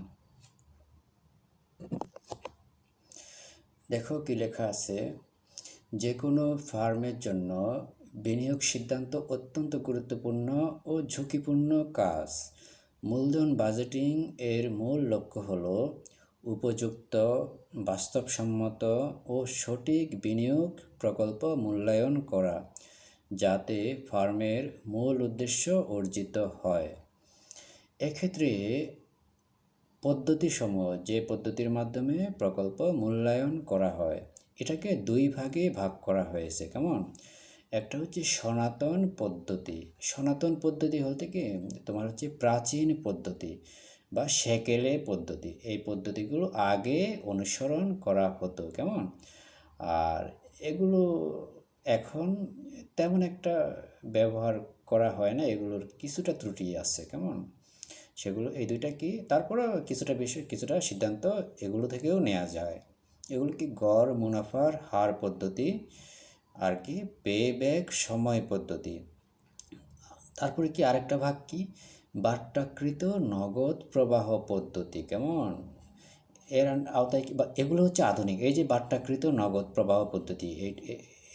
দেখো কি লেখা আছে, যে কোনো ফার্মের জন্য বিনিয়োগ সিদ্ধান্ত অত্যন্ত গুরুত্বপূর্ণ ও ঝুঁকিপূর্ণ কাজ। মূলধন বাজেটিং এর মূল লক্ষ্য হল উপযুক্ত, বাস্তবসম্মত ও সঠিক বিনিয়োগ প্রকল্প মূল্যায়ন করা, যাতে ফার্মের মূল উদ্দেশ্য অর্জিত হয়। এক্ষেত্রে পদ্ধতিসমূহ, যে পদ্ধতির মাধ্যমে প্রকল্প মূল্যায়ন করা হয়, এটাকে 2 ভাগে ভাগ করা হয়েছে। কেমন? একটা হচ্ছে সনাতন পদ্ধতি। সনাতন পদ্ধতি বলতে কি তোমার হচ্ছে প্রাচীন পদ্ধতি বা সেকেলে পদ্ধতি। এই পদ্ধতিগুলো আগে অনুসরণ করা হতো। কেমন? আর এগুলো এখন তেমন একটা ব্যবহার করা হয় না, এগুলোর কিছুটা ত্রুটি আছে। কেমন? সেগুলো এই দুইটা কি তারপরেও কিছুটা বিষয় কিছুটা সিদ্ধান্ত এগুলো থেকেও নেওয়া যায়। এগুলো কি গড় মুনাফার হার পদ্ধতি আর কি পে ব্যাক সময় পদ্ধতি। তারপরে কি আরেকটা ভাগ কি বাট্টাকৃত নগদ প্রবাহ পদ্ধতি। কেমন? এর আওতায় কি বা এগুলো হচ্ছে আধুনিক। এই যে বাট্টাকৃত নগদ প্রবাহ পদ্ধতি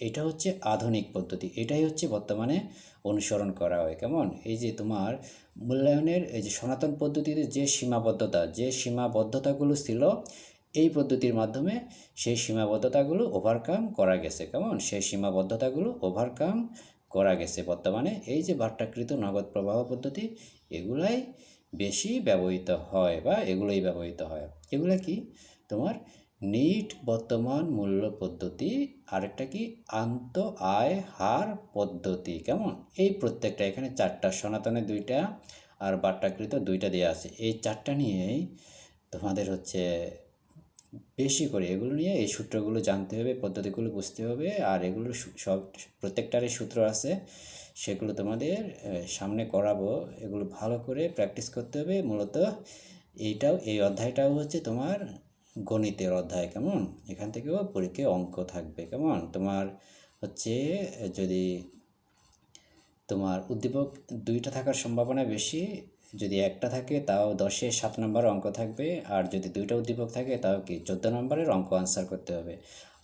এটা হচ্ছে আধুনিক পদ্ধতি, এটাই হচ্ছে বর্তমানে অনুসরণ করা হয়। কেমন? এই যে তোমার মূল্যায়নের এই যে সনাতন পদ্ধতিতে যে সীমাবদ্ধতাগুলো ছিল এই পদ্ধতির মাধ্যমে সেই সীমাবদ্ধতাগুলো ওভারকাম করা গেছে। কেমন? সেই সীমাবদ্ধতাগুলো ওভারকাম করা গেছে বর্তমানে এই যে বাট্টাকৃত নগদ প্রবাহ পদ্ধতি এগুলাই বেশি ব্যবহৃত হয় বা এগুলোই ব্যবহৃত হয়। এগুলো কি তোমার নিট বর্তমান মূল্য পদ্ধতি, আরেকটা কি আন্ত আয় হার পদ্ধতি। কেমন? এই প্রত্যেকটা এখানে 4টা, সনাতনের 2টা আর বাট্টাকৃত 2টা দেওয়া আছে। এই 4টা নিয়েই তোমাদের হচ্ছে বেশি করে এগুলো নিয়ে এই সূত্রগুলো জানতে হবে, পদ্ধতিগুলো বুঝতে হবে। আর এগুলো সব প্রত্যেকটারই সূত্র আছে, সেগুলো তোমাদের সামনে করাবো। এগুলো ভালো করে প্র্যাকটিস করতে হবে। মূলত এই অধ্যায়টাও হচ্ছে তোমার গণিতের অধ্যায়। কেমন? এখান থেকেও পরীক্ষায় অঙ্ক থাকবে। কেমন? তোমার হচ্ছে যদি তোমার উদ্দীপক 2টা থাকার সম্ভাবনা বেশি, যদি একটা থাকে তাও 10-এ 7 নম্বর অঙ্ক থাকবে, আর যদি 2টা উদ্দীপক থাকে তাও কি 14 নম্বরের অঙ্ক আনসার করতে হবে।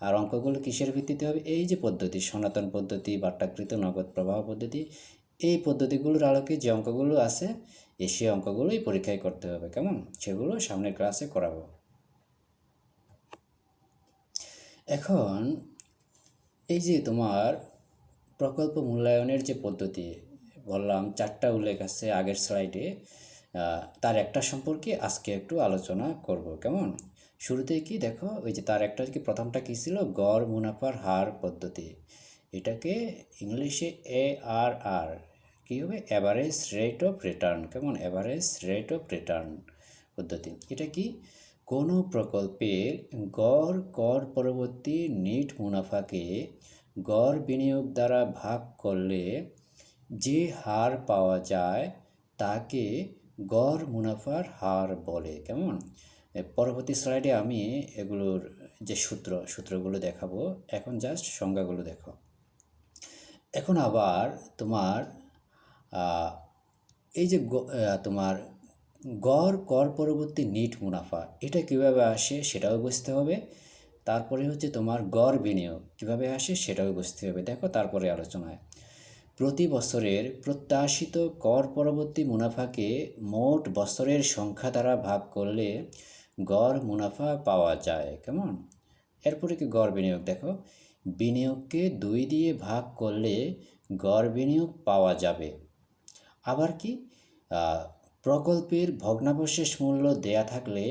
আর অঙ্কগুলো কিসের ভিত্তিতে হবে? এই যে পদ্ধতি সনাতন পদ্ধতি, বাট্টাকৃত নগদ প্রবাহ পদ্ধতি, এই পদ্ধতিগুলোর আলোকে যে অঙ্কগুলো আছে সেই অঙ্কগুলোই পরীক্ষায় করতে হবে। কেমন? সেগুলো সামনের ক্লাসে করাবো। এখন এই যে তোমার প্রকল্প মূল্যায়নের যে পদ্ধতি বললাম 4টা উল্লেখ আছে আগের স্লাইডে, তার একটা সম্পর্কে আজকে একটু আলোচনা করব। কেমন? শুরুতেই কি দেখো ওই যে তার একটা কি প্রথমটা কী ছিল, গড় মুনাফার হার পদ্ধতি। এটাকে ইংলিশে ARR কী হবে, অ্যাভারেজ রেট অফ রিটার্ন। কেমন? অ্যাভারেজ রেট অফ রিটার্ন পদ্ধতি। এটা কি কোনো প্রকল্পের গড় কর পরবর্তী নিট মুনাফাকে গড় বিনিয়োগ দ্বারা ভাগ করলে যে হার পাওয়া যায় তাকে গড় মুনাফার হার বলে। কেমন? পরবর্তী স্লাইডে আমি এগুলোর যে সূত্রগুলো দেখাবো, এখন জাস্ট সংজ্ঞাগুলো দেখো। এখন আবার তোমার আহ, এই যে তোমার গড় কর পরবর্তী নিট মুনাফা এটা কিভাবে আসে সেটাও বুঝতে হবে। তারপরে হচ্ছে তোমার গড় বিনিয়োগ কিভাবে আসে সেটাও বুঝতে হবে। দেখো তারপরে আলোচনায় প্রতি বছরের প্রত্যাশিত কর পরবর্তী মুনাফাকে মোট বছরের সংখ্যা দ্বারা ভাগ করলে গড় মুনাফা পাওয়া যায়। কেমন? এরপরে কি গড় বিনিয়োগ, দেখো বিনিয়োগকে 2 দিয়ে ভাগ করলে গড় বিনিয়োগ পাওয়া যাবে। আবার কি প্রকল্পের ভগ্নাবশেষ মূল্য দেয়া থাকলে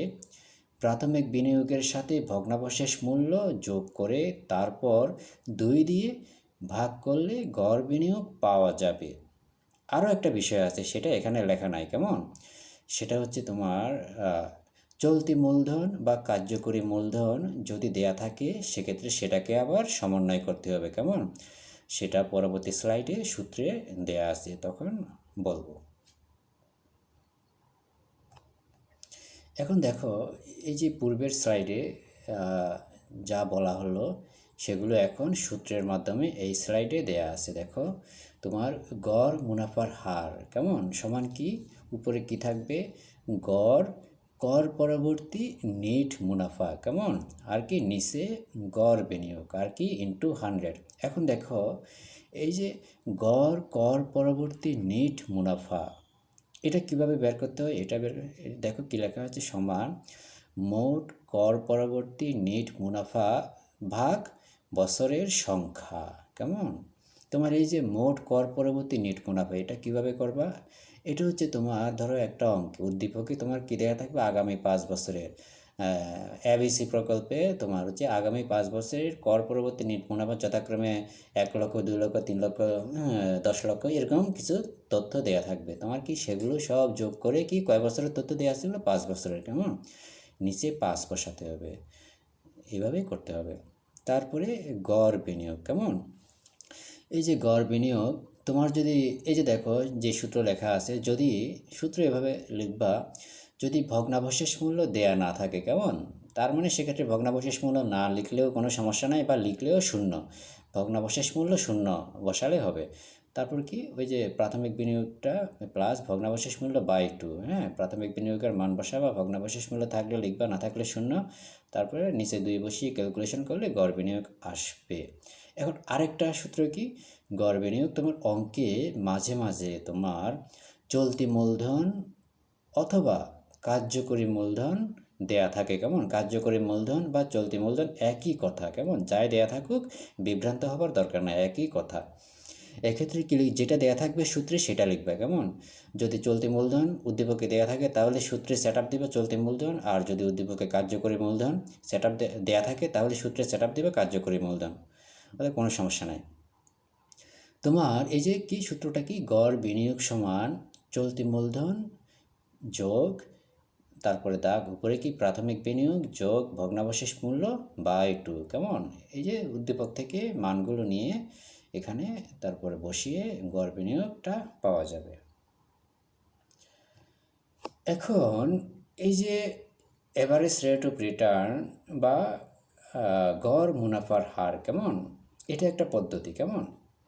প্রাথমিক বিনিয়োগের সাথে ভগ্নাবশেষ মূল্য যোগ করে তারপর 2 দিয়ে ভাগ করলে গড় বিনিয়োগ পাওয়া যাবে। আরও একটা বিষয় আছে, সেটা এখানে লেখা নাই। কেমন? সেটা হচ্ছে তোমার চলতি মূলধন বা কার্যকরী মূলধন যদি দেয়া থাকে সেক্ষেত্রে সেটাকে আবার সমন্বয় করতে হবে। কেমন? সেটা পরবর্তী স্লাইডে সূত্রে দেয়া আছে, তখন বলবো। এখন দেখো এই যে পূর্বের স্লাইডে যা বলা হলো সেগুলো এখন সূত্রের মাধ্যমে এই স্লাইডে দেয়া আছে। দেখো তোমার গড় মুনাফার হার কেমন সমান কি, উপরে কি থাকবে, গড় কর পরবর্তী নেট মুনাফা কেমন, আর কি নিচে গড় বিনিয়োগ আর কি ইন্টু 100। এখন দেখো এই যে গড় কর পরবর্তী নেট মুনাফা এটা কিভাবে বের করতে হয়, এটা দেখো কি লেখা আছে, সমান মোট কর পরবর্তী নেট মুনাফা ভাগ বছরের সংখ্যা। কেমন? তোমার এই যে মোট কর পরবর্তী নেট মুনাফা এটা কিভাবে করবা, এটা হচ্ছে তোমার ধরো একটা অঙ্ক উদ্দীপকে তোমার কী দেওয়া থাকবে, আগামী 5 বছরের এবিসি প্রকল্পে তোমার হচ্ছে আগামী 5 বছরের কর পরবর্তী নেট মুনাফা যথাক্রমে 1 লক্ষ, 2 লক্ষ, 3 লক্ষ, 10 লক্ষ এরকম কিছু তথ্য দেওয়া থাকবে। তোমার কি সেগুলো সব যোগ করে কি কয় বছরের তথ্য দেওয়া ছিল, 5 বছরের। কেমন? নিচে 5 বসাতে হবে, এইভাবেই করতে হবে। তারপরে গড় বিনিয়োগ। কেমন? এই যে গড় বিনিয়োগ তোমার যদি এই যে দেখো যে সূত্র লেখা আছে, যদি সূত্র এভাবে লিখবা, যদি ভগ্নাবশেষ মূল্য দেয়া না থাকে। কেমন? তার মানে সেক্ষেত্রে ভগ্নাবশেষ মূল্য না লিখলেও কোনো সমস্যা নাই, বা লিখলেও শূন্য, ভগ্নাবশেষ মূল্য শূন্য বসালে হবে। তারপর কি ওই যে প্রাথমিক বিনিয়োগটা প্লাস ভগ্নাবশেষ মূল্য বাই 2, হ্যাঁ, প্রাথমিক বিনিয়োগের মান বসাবা, ভগ্নাবশেষ মূল্য থাকলে লিখবা, না থাকলে শূন্য, তারপরে নিচে 2 বসিয়ে ক্যালকুলেশন করলে গড় বিনিয়োগ আসবে। এখন আরেকটা সূত্র কি, গড় বিনিয়োগ তোমার অঙ্কে মাঝে মাঝে তোমার চলতি মূলধন অথবা কার্যকরী মূলধন দেয়া থাকে। কেমন? কার্যকরী মূলধন বা চলতি মূলধন একই কথা। কেমন? যাই দেয়া থাকুক বিভ্রান্ত হবার দরকার নাই, একই কথা। এক্ষেত্রে কি যেটা দেয়া থাকবে সূত্রে সেটা লিখবে। কেমন? যদি চলতি মূলধন উদ্দীপকে দেয়া থাকে তাহলে সূত্রে সেট আপ দিবে চলতি মূলধন, আর যদি উদ্দীপকে কার্যকরী মূলধন সেট আপ দেয়া থাকে তাহলে সূত্রে সেট আপ দিবে কার্যকরী মূলধন, ওদের কোনো সমস্যা নাই। তোমার এই যে কি সূত্রটা কি, গড় বিনিয়োগ সমান চলতি মূলধন যোগ তারপরে দাগ উপরে কি প্রাথমিক বিনিয়োগ যোগ ভগ্নাবশেষ মূল্য বাই 2। কেমন? এই যে উদ্দীপক থেকে মানগুলো নিয়ে এখানে তারপরে বসিয়ে গড় বিনিয়োগটা পাওয়া যাবে। এখন এই যে এভারেজ রেট অফ রিটার্ন বা গড় মুনাফার হার, কেমন, এটা একটা পদ্ধতি। কেমন?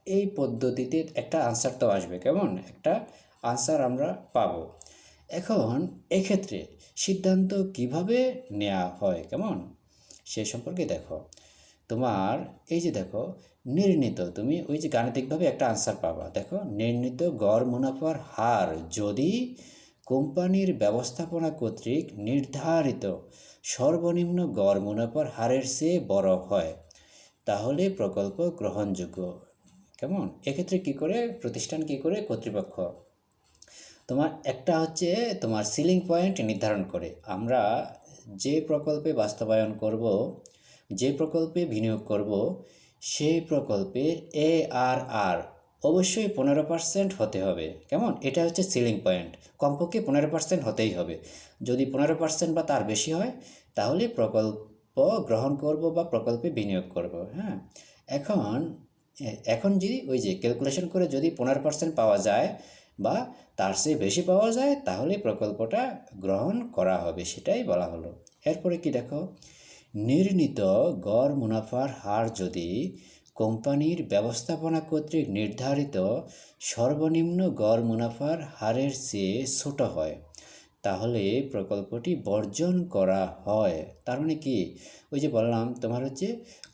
এই পদ্ধতিতে একটা আনসার তো আসবে। কেমন? একটা আনসার আমরা পাবো। এখন এক্ষেত্রে সিদ্ধান্ত কিভাবে নেওয়া হয়, কেমন, সে সম্পর্কে দেখো। তোমার এই যে দেখো নির্ণীত, তুমি ওই যে গাণিতিকভাবে একটা আনসার পাবা। দেখো নির্ণীত গড় মুনাফার হার যদি কোম্পানির ব্যবস্থাপনা কর্তৃক নির্ধারিত সর্বনিম্ন গড় মুনাফার হারের চেয়ে বড় হয় তাহলে প্রকল্প গ্রহণযোগ্য। কেমন? এক্ষেত্রে কি করে প্রতিষ্ঠান, কি করে কর্তৃপক্ষ তোমার একটা হচ্ছে তোমার সিলিং পয়েন্ট নির্ধারণ করে, আমরা যে প্রকল্পে বাস্তবায়ন করব, যে প্রকল্পে বিনিয়োগ করব সেই প্রকল্পের ARR অবশ্যই 15% হতে হবে। কেমন? এটা হচ্ছে সিলিং পয়েন্ট, কমপক্ষে 15% হতেই হবে। যদি 15% বা তার বেশি হয় তাহলে প্রকল্প গ্রহণ করব বা প্রকল্পে বিনিয়োগ করব। হ্যাঁ, এখন এখন যদি ওই যে ক্যালকুলেশন করে যদি 15% পাওয়া যায় বা তার চেয়ে বেশি পাওয়া যায় তাহলে প্রকল্পটা গ্রহণ করা হবে, সেটাই বলা হলো। এরপরে কি দেখো, নির্ণীত গড় মুনাফার হার যদি কোম্পানির ব্যবস্থাপনা কর্তৃক নির্ধারিত সর্বনিম্ন গড় মুনাফার হারের চেয়ে ছোট হয়, তাহলে প্রকল্পটি বর্জন করা হয়। তার মানে কি, ওই যে বললাম তোমার হচ্ছে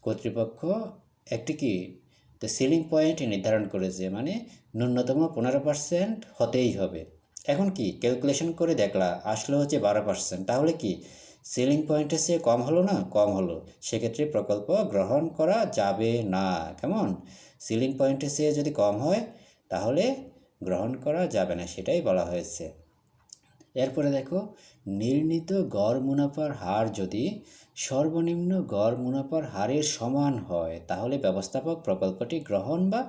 কর্তৃপক্ষ একটি কি সিলিং পয়েন্ট নির্ধারণ করেছে, মানে ন্যূনতম 15% হতেই হবে। এখন কি ক্যালকুলেশন করে দেখলা আসলে হচ্ছে 12%, তাহলে কি সিলিং পয়েন্টের চেয়ে কম হলো না? কম হলো, সেক্ষেত্রে প্রকল্প গ্রহণ করা যাবে না। কেমন? সিলিং পয়েন্টের চেয়ে যদি কম হয় তাহলে গ্রহণ করা যাবে না, সেটাই বলা হয়েছে। এরপরে দেখো, নির্ণীত গড় মুনাফার হার যদি সর্বনিম্ন গড় মুনাফার হারের সমান হয় তাহলে ব্যবস্থাপক প্রকল্পটি গ্রহণ বা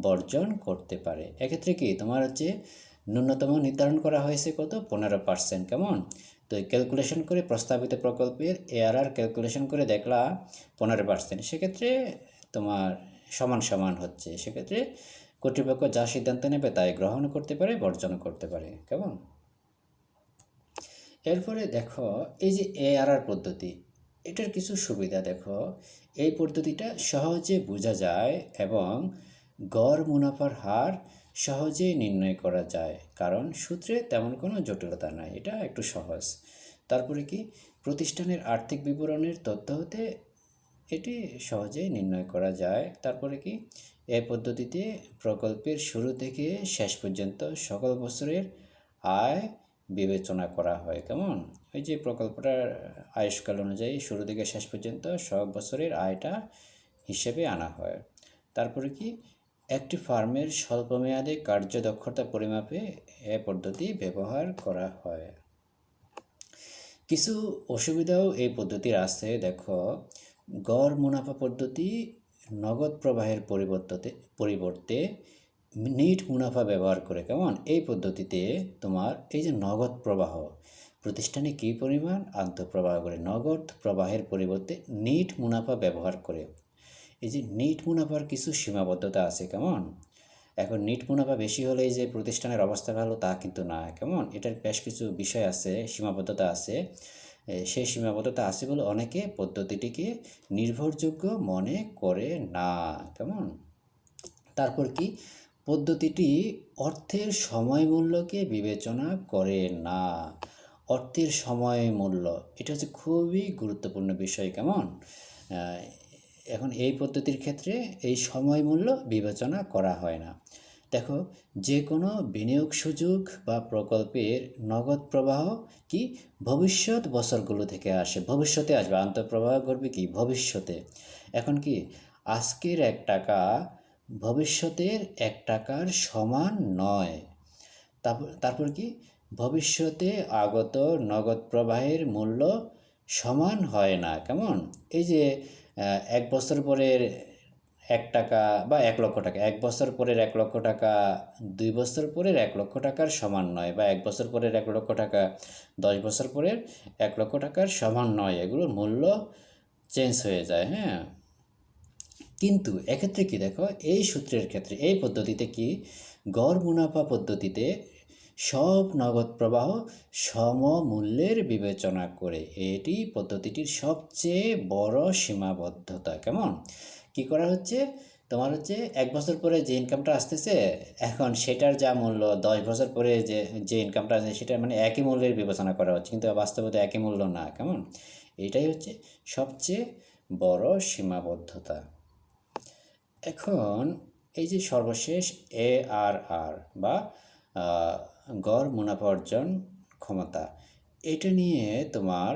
বর্জন করতে পারে। এক্ষেত্রে কি তোমার হচ্ছে ন্যূনতম নির্ধারণ করা হয়েছে কত? 15%। কেমন? তো ক্যালকুলেশন করে প্রস্তাবিত প্রকল্পের ARR ক্যালকুলেশন করে দেখলা 15%, সেক্ষেত্রে তোমার সমান সমান হচ্ছে, সেক্ষেত্রে কর্তৃপক্ষ যা সিদ্ধান্ত নেবে তাই গ্রহণ করতে পারে, বর্জন করতে পারে। কেমন? এরপরে দেখো, এই যে ARR পদ্ধতি, এটার কিছু সুবিধা দেখো। এই পদ্ধতিটা সহজে বোঝা যায় এবং গড় মুনাফার হার সহজেই নির্ণয় করা যায়, কারণ সূত্রে তেমন কোনো জটিলতা নাই, এটা একটু সহজ। তারপরে কি প্রতিষ্ঠানের আর্থিক বিবরণের তথ্য হতে এটি সহজেই নির্ণয় করা যায়। তারপরে কি এই পদ্ধতিতে প্রকল্পের শুরু থেকে শেষ পর্যন্ত সকল বছরের আয় বিবেচনা করা হয়। কেমন? ওই যে প্রকল্পটার আয়ুষ্কাল অনুযায়ী শুরু থেকে শেষ পর্যন্ত সব বছরের আয়টা হিসেবে আনা হয়। তারপরে কি একটি ফার্মের স্বল্পমেয়াদী কার্যদক্ষতা পরিমাপে এ পদ্ধতি ব্যবহার করা হয়। কিছু অসুবিধাও এই পদ্ধতির আছে। দেখো, গড় মুনাফা পদ্ধতি নগদ প্রবাহের পরিবর্তে নিট মুনাফা ব্যবহার করে। কেমন? এই পদ্ধতিতে তোমার এই যে নগদ প্রবাহ, প্রতিষ্ঠানে কী পরিমাণ আন্তঃপ্রবাহ করে, নগদ প্রবাহের পরিবর্তে নিট মুনাফা ব্যবহার করে। এই যে নিট মুনাফার কিছু সীমাবদ্ধতা আছে। কেমন? এখন নিট মুনাফা বেশি হলেই যে প্রতিষ্ঠানের অবস্থা ভালো তা কিন্তু না। কেমন? এটার বেশ কিছু বিষয় আছে, সীমাবদ্ধতা আছে। সেই সীমাবদ্ধতা আছে বলে অনেকে পদ্ধতিটিকে নির্ভরযোগ্য মনে করে না। কেমন? তারপর কি পদ্ধতিটি অর্থের সময় মূল্যকে বিবেচনা করে না। অর্থের সময় মূল্য, এটা হচ্ছে খুবই গুরুত্বপূর্ণ বিষয়। কেমন? এখন এই পদ্ধতির ক্ষেত্রে এই সময় মূল্য বিবেচনা করা হয় না। দেখো, যে কোনো বিনিয়োগ সুযোগ বা প্রকল্পের নগদ প্রবাহ কি ভবিষ্যৎ বছরগুলো থেকে আসে, ভবিষ্যতে আসবে। আন্তঃপ্রবাহ করবে কি ভবিষ্যতে। এখন কি আজকের 1 টাকা ভবিষ্যতের 1 টাকার সমান নয়। তারপর কি ভবিষ্যতে আগত নগদ প্রবাহের মূল্য সমান হয় না। কেমন? এই যে 1 বছর পরের 1 টাকা বা 1 লক্ষ টাকা, 1 বছর পরের 1 লক্ষ টাকা 2 বছর পরের 1 লক্ষ টাকার সমান নয়, বা 1 বছর পরের 1 লক্ষ টাকা 10 বছর পরের 1 লক্ষ টাকার সমান নয়, এগুলোর মূল্য চেঞ্জ হয়ে যায়। হ্যাঁ, কিন্তু এক্ষেত্রে কি দেখো, এই সূত্রের ক্ষেত্রে এই পদ্ধতিতে কি গড় মুনাফা পদ্ধতিতে সব নগদ প্রবাহ সমমূল্যের বিবেচনা করে, এটি পদ্ধতিটির সবচেয়ে বড় সীমাবদ্ধতা। কেমন? কি করা হচ্ছে, তোমার হচ্ছে 1 বছর পরে যে ইনকামটা আসতেছে, এখন সেটার যা মূল্য 10 বছর পরে যে ইনকামটা আসে সেটা মানে একই মূল্যের বিবেচনা করা হচ্ছে, কিন্তু বাস্তবতা একই মূল্য না। কেমন? এটাই হচ্ছে সবচেয়ে বড় সীমাবদ্ধতা। এখন এই যে সর্বশেষ ARR বা গড় মুনাফা অর্জন ক্ষমতা, এটা নিয়ে তোমার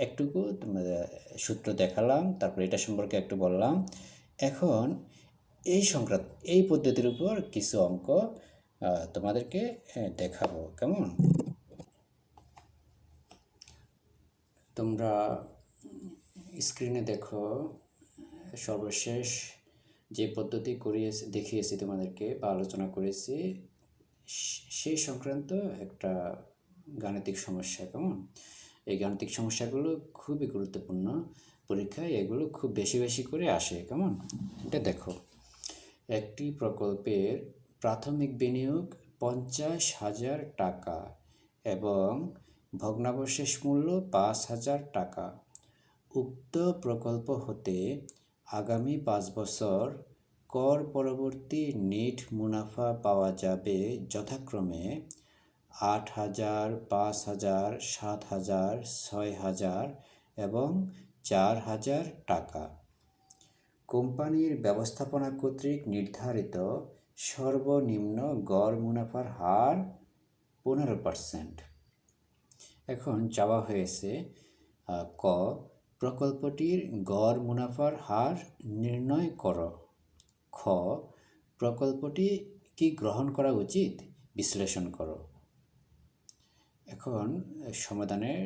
একটুকু সূত্র দেখালাম, তারপর এটা সম্পর্কে একটু বললাম। এখন এই পদ্ধতির উপর কিছু অঙ্ক তোমাদেরকে দেখাবো। কেমন? তোমরা স্ক্রিনে দেখো, সর্বশেষ যে পদ্ধতি দেখিয়েছি তোমাদেরকে বা আলোচনা করেছি সেই সংক্রান্ত একটা গাণিতিক সমস্যা। কেমন? এই গাণিতিক সমস্যাগুলো খুবই গুরুত্বপূর্ণ, পরীক্ষায় এগুলো খুব বেশি বেশি করে আসে। কেমন? এটা দেখো, একটি প্রকল্পের প্রাথমিক বিনিয়োগ 50,000 টাকা এবং ভগ্নাবশেষ মূল্য 5,000 টাকা। উক্ত প্রকল্প হতে আগামী 5 বছর কর পরবর্তী নেট মুনাফা পাওয়া যাবে যথাক্রমে 8,000, 5,000, 7,000, 6,000 এবং 4,000 টাকা। কোম্পানির ব্যবস্থাপনা কর্তৃক নির্ধারিত সর্বনিম্ন গড় মুনাফার হার 15%। এখন চাওয়া হয়েছে ক, প্রকল্পটির গড় মুনাফার হার নির্ণয় করো। খ, প্রকল্পটি কি গ্রহণ করা উচিত বিশ্লেষণ করো। এখন সমাধানের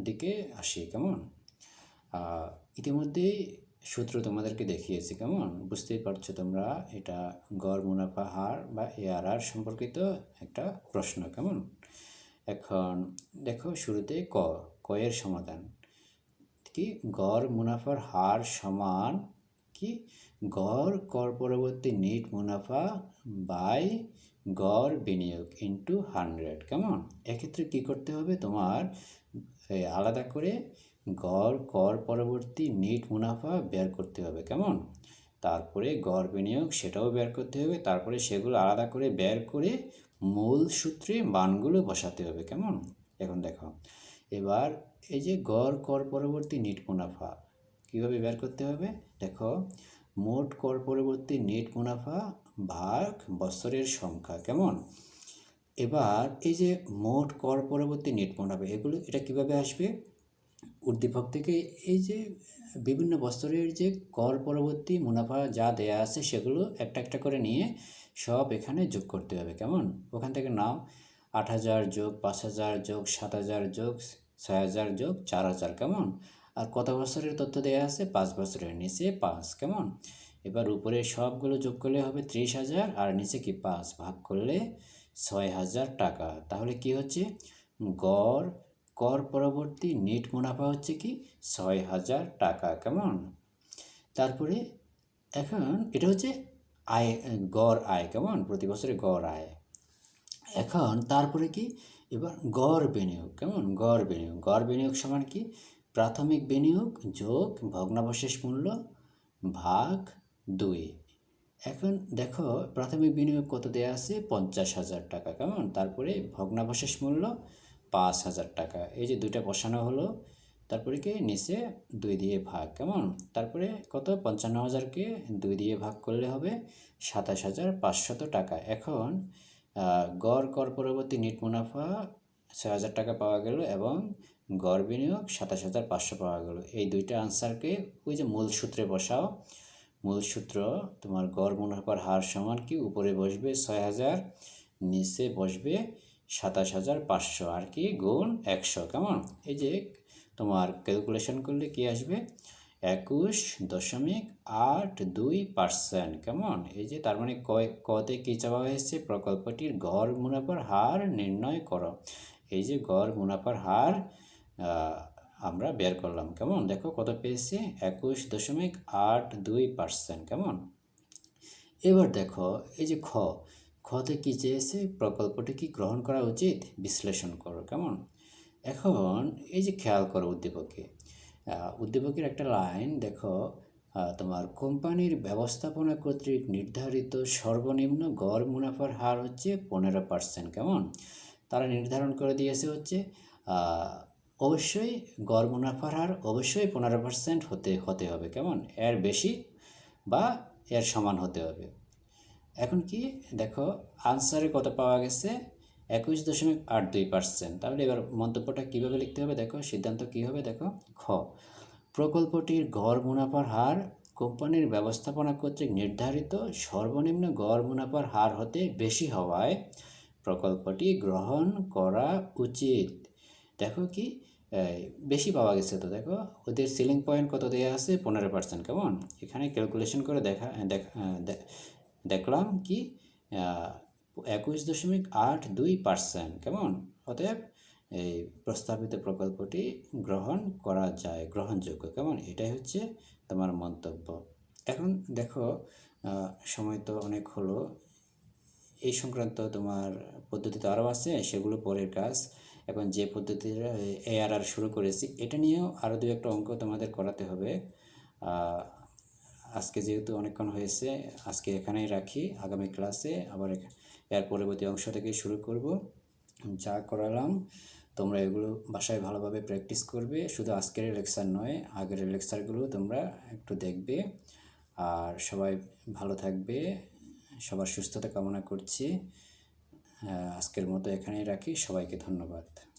দিকে আসি। কেমন, ইতিমধ্যেই সূত্র তোমাদেরকে দেখিয়েছি। কেমন, বুঝতেই পারছো তোমরা এটা গড় মুনাফা হার বা ARR সম্পর্কিত একটা প্রশ্ন। কেমন, এখন দেখো শুরুতে ক এর সমাধান কি, গড় মুনাফার হার সমান কি, গড় কর পরবর্তী নেট মুনাফা বাই গড় বিনিয়োগ ইন্টু 100। কেমন, এক্ষেত্রে কি করতে হবে, তোমার আলাদা করে গড় কর পরবর্তী নেট মুনাফা বের করতে হবে। কেমন, তারপরে গড় বিনিয়োগ সেটাও বের করতে হবে, তারপরে সেগুলো আলাদা করে বের করে মূল সূত্রে মানগুলো বসাতে হবে। কেমন, এখন দেখো এবার এই যে গড় কর পরবর্তী নেট মুনাফা কীভাবে বের করতে হবে, দেখো মোট কর পরবর্তী নেট মুনাফা ভাগ বছরের সংখ্যা। কেমন, এবার এই যে মোট কর পরবর্তী নেট মুনাফা এটা কিভাবে আসবে, উদ্দীপক থেকে এই যে বিভিন্ন বছরের যে কর পরবর্তী মুনাফা যা দেয়া আছে সেগুলো একটা একটা করে নিয়ে সব এখানে যোগ করতে হবে। কেমন, ওখান থেকে নাও 8,000 যোগ 5,000 যোগ 7,000 যোগ 6,000 যোগ 4,000। কেমন, আর কত বছরের তথ্য দেওয়া আছে, 5 বছরের, নিচে 5। কেমন, এবার উপরে সবগুলো যোগ করলে হবে 30,000 আর নিচে কি 5 ভাগ করলে 6,000 টাকা। তাহলে কি হচ্ছে, গড় কর পরবর্তী নেট মুনাফা হচ্ছে কি 6,000 টাকা। কেমন, তারপরে এখন এটা হচ্ছে আয়, গড় আয়। কেমন, প্রতি বছরে গড় আয়। এখন তারপরে কি, এবার গড় বিনিয়োগ। কেমন, গড় বিনিয়োগ সমান কি, প্রাথমিক বিনিয়োগ যোগ ভগ্নাবশেষ মূল্য ভাগ 2। এখন দেখো প্রাথমিক বিনিয়োগ কত দেওয়া আছে, 50,000 টাকা। কেমন, তারপরে ভগ্নাবশেষ মূল্য 5,000 টাকা। এই যে দুইটা বসানো হলো, তারপরে কি নিচে 2 দিয়ে ভাগ। কেমন, তারপরে কত, 55,000কে 2 দিয়ে ভাগ করলে হবে 27,500 টাকা। এখন গড় কর পরবর্তী নেট মুনাফা 6,000 টাকা পাওয়া গেল এবং গড় বিনিয়োগ 27,500 পাওয়া গেল। এই দুইটা আনসারকে ওই যে মূল সূত্রে বসাও। মূল সূত্র তোমার গড় মুনাফার হার সমান কি, উপরে বসবে 6,000, নিচে বসবে 27,500 আর কি গুণ 100। কেমন, এই যে তোমার ক্যালকুলেশন করলে কি আসবে, 21.82%। কেমন, এই যে তার মানে কতে কী চাওয়া হয়েছে, প্রকল্পটির গড় মুনাফার হার নির্ণয় করো। এই যে গড় মুনাফার হার আমরা বের করলাম। কেমন, দেখো কত পেয়েছি, 21.82%। কেমন, এবার দেখো এই যে খতে কী চেয়েছে, প্রকল্পটি কি গ্রহণ করা উচিত বিশ্লেষণ করো। কেমন, এখন এই যে খেয়াল করো উদ্দীপকের একটা লাইন দেখো, তোমার কোম্পানির ব্যবস্থাপনা কর্তৃক নির্ধারিত সর্বনিম্ন গড় মুনাফার হার হচ্ছে 15%। কেমন, তারা নির্ধারণ করে দিয়েছে হচ্ছে অবশ্যই গড় মুনাফার হার অবশ্যই 15% হতে হবে। কেমন, এর বেশি বা এর সমান হতে হবে। এখন কি দেখো আনসারে কত পাওয়া গেছে, 21.82%। তাহলে এবার মন্তব্যটা কীভাবে লিখতে হবে, দেখো সিদ্ধান্ত কী হবে, দেখো প্রকল্পটির গড় মুনাফার হার কোম্পানির ব্যবস্থাপনা কর্তৃক নির্ধারিত সর্বনিম্ন গড় মুনাফার হার হতে বেশি হওয়ায় প্রকল্পটি গ্রহণ করা উচিত। দেখো কি বেশি পাওয়া গেছে, তো দেখো ওদের সিলিং পয়েন্ট কত দেওয়া আছে, 15%। কেমন, এখানে ক্যালকুলেশন করে দেখলাম কি 21.82%। কেমন, অতএব এই প্রস্তাবিত প্রকল্পটি গ্রহণযোগ্য। কেমন, এটাই হচ্ছে তোমার মন্তব্য। এখন দেখো সময় তো অনেক হলো, এই সংক্রান্ত তোমার পদ্ধতি তো আরও আছে, সেগুলো পরের কাজ। এখন যে পদ্ধতিটা ARR শুরু করেছি এটা নিয়েও আরও 2-1 অঙ্ক তোমাদের করাতে হবে। আজকে যেহেতু অনেকক্ষণ হয়েছে, আজকে এখানেই রাখি। আগামী ক্লাসে আবার এর পরবর্তী অংশ থেকে শুরু করব। যা করালাম তোমরা এগুলো বাসায় ভালোভাবে প্র্যাকটিস করবে। শুধু আজকের লেকচার নয়, আগের লেকচারগুলো তোমরা একটু দেখবে। আর সবাই ভালো থাকবে, সবার সুস্থতা কামনা করছি। আজকের মতো এখানেই রাখি। সবাইকে ধন্যবাদ।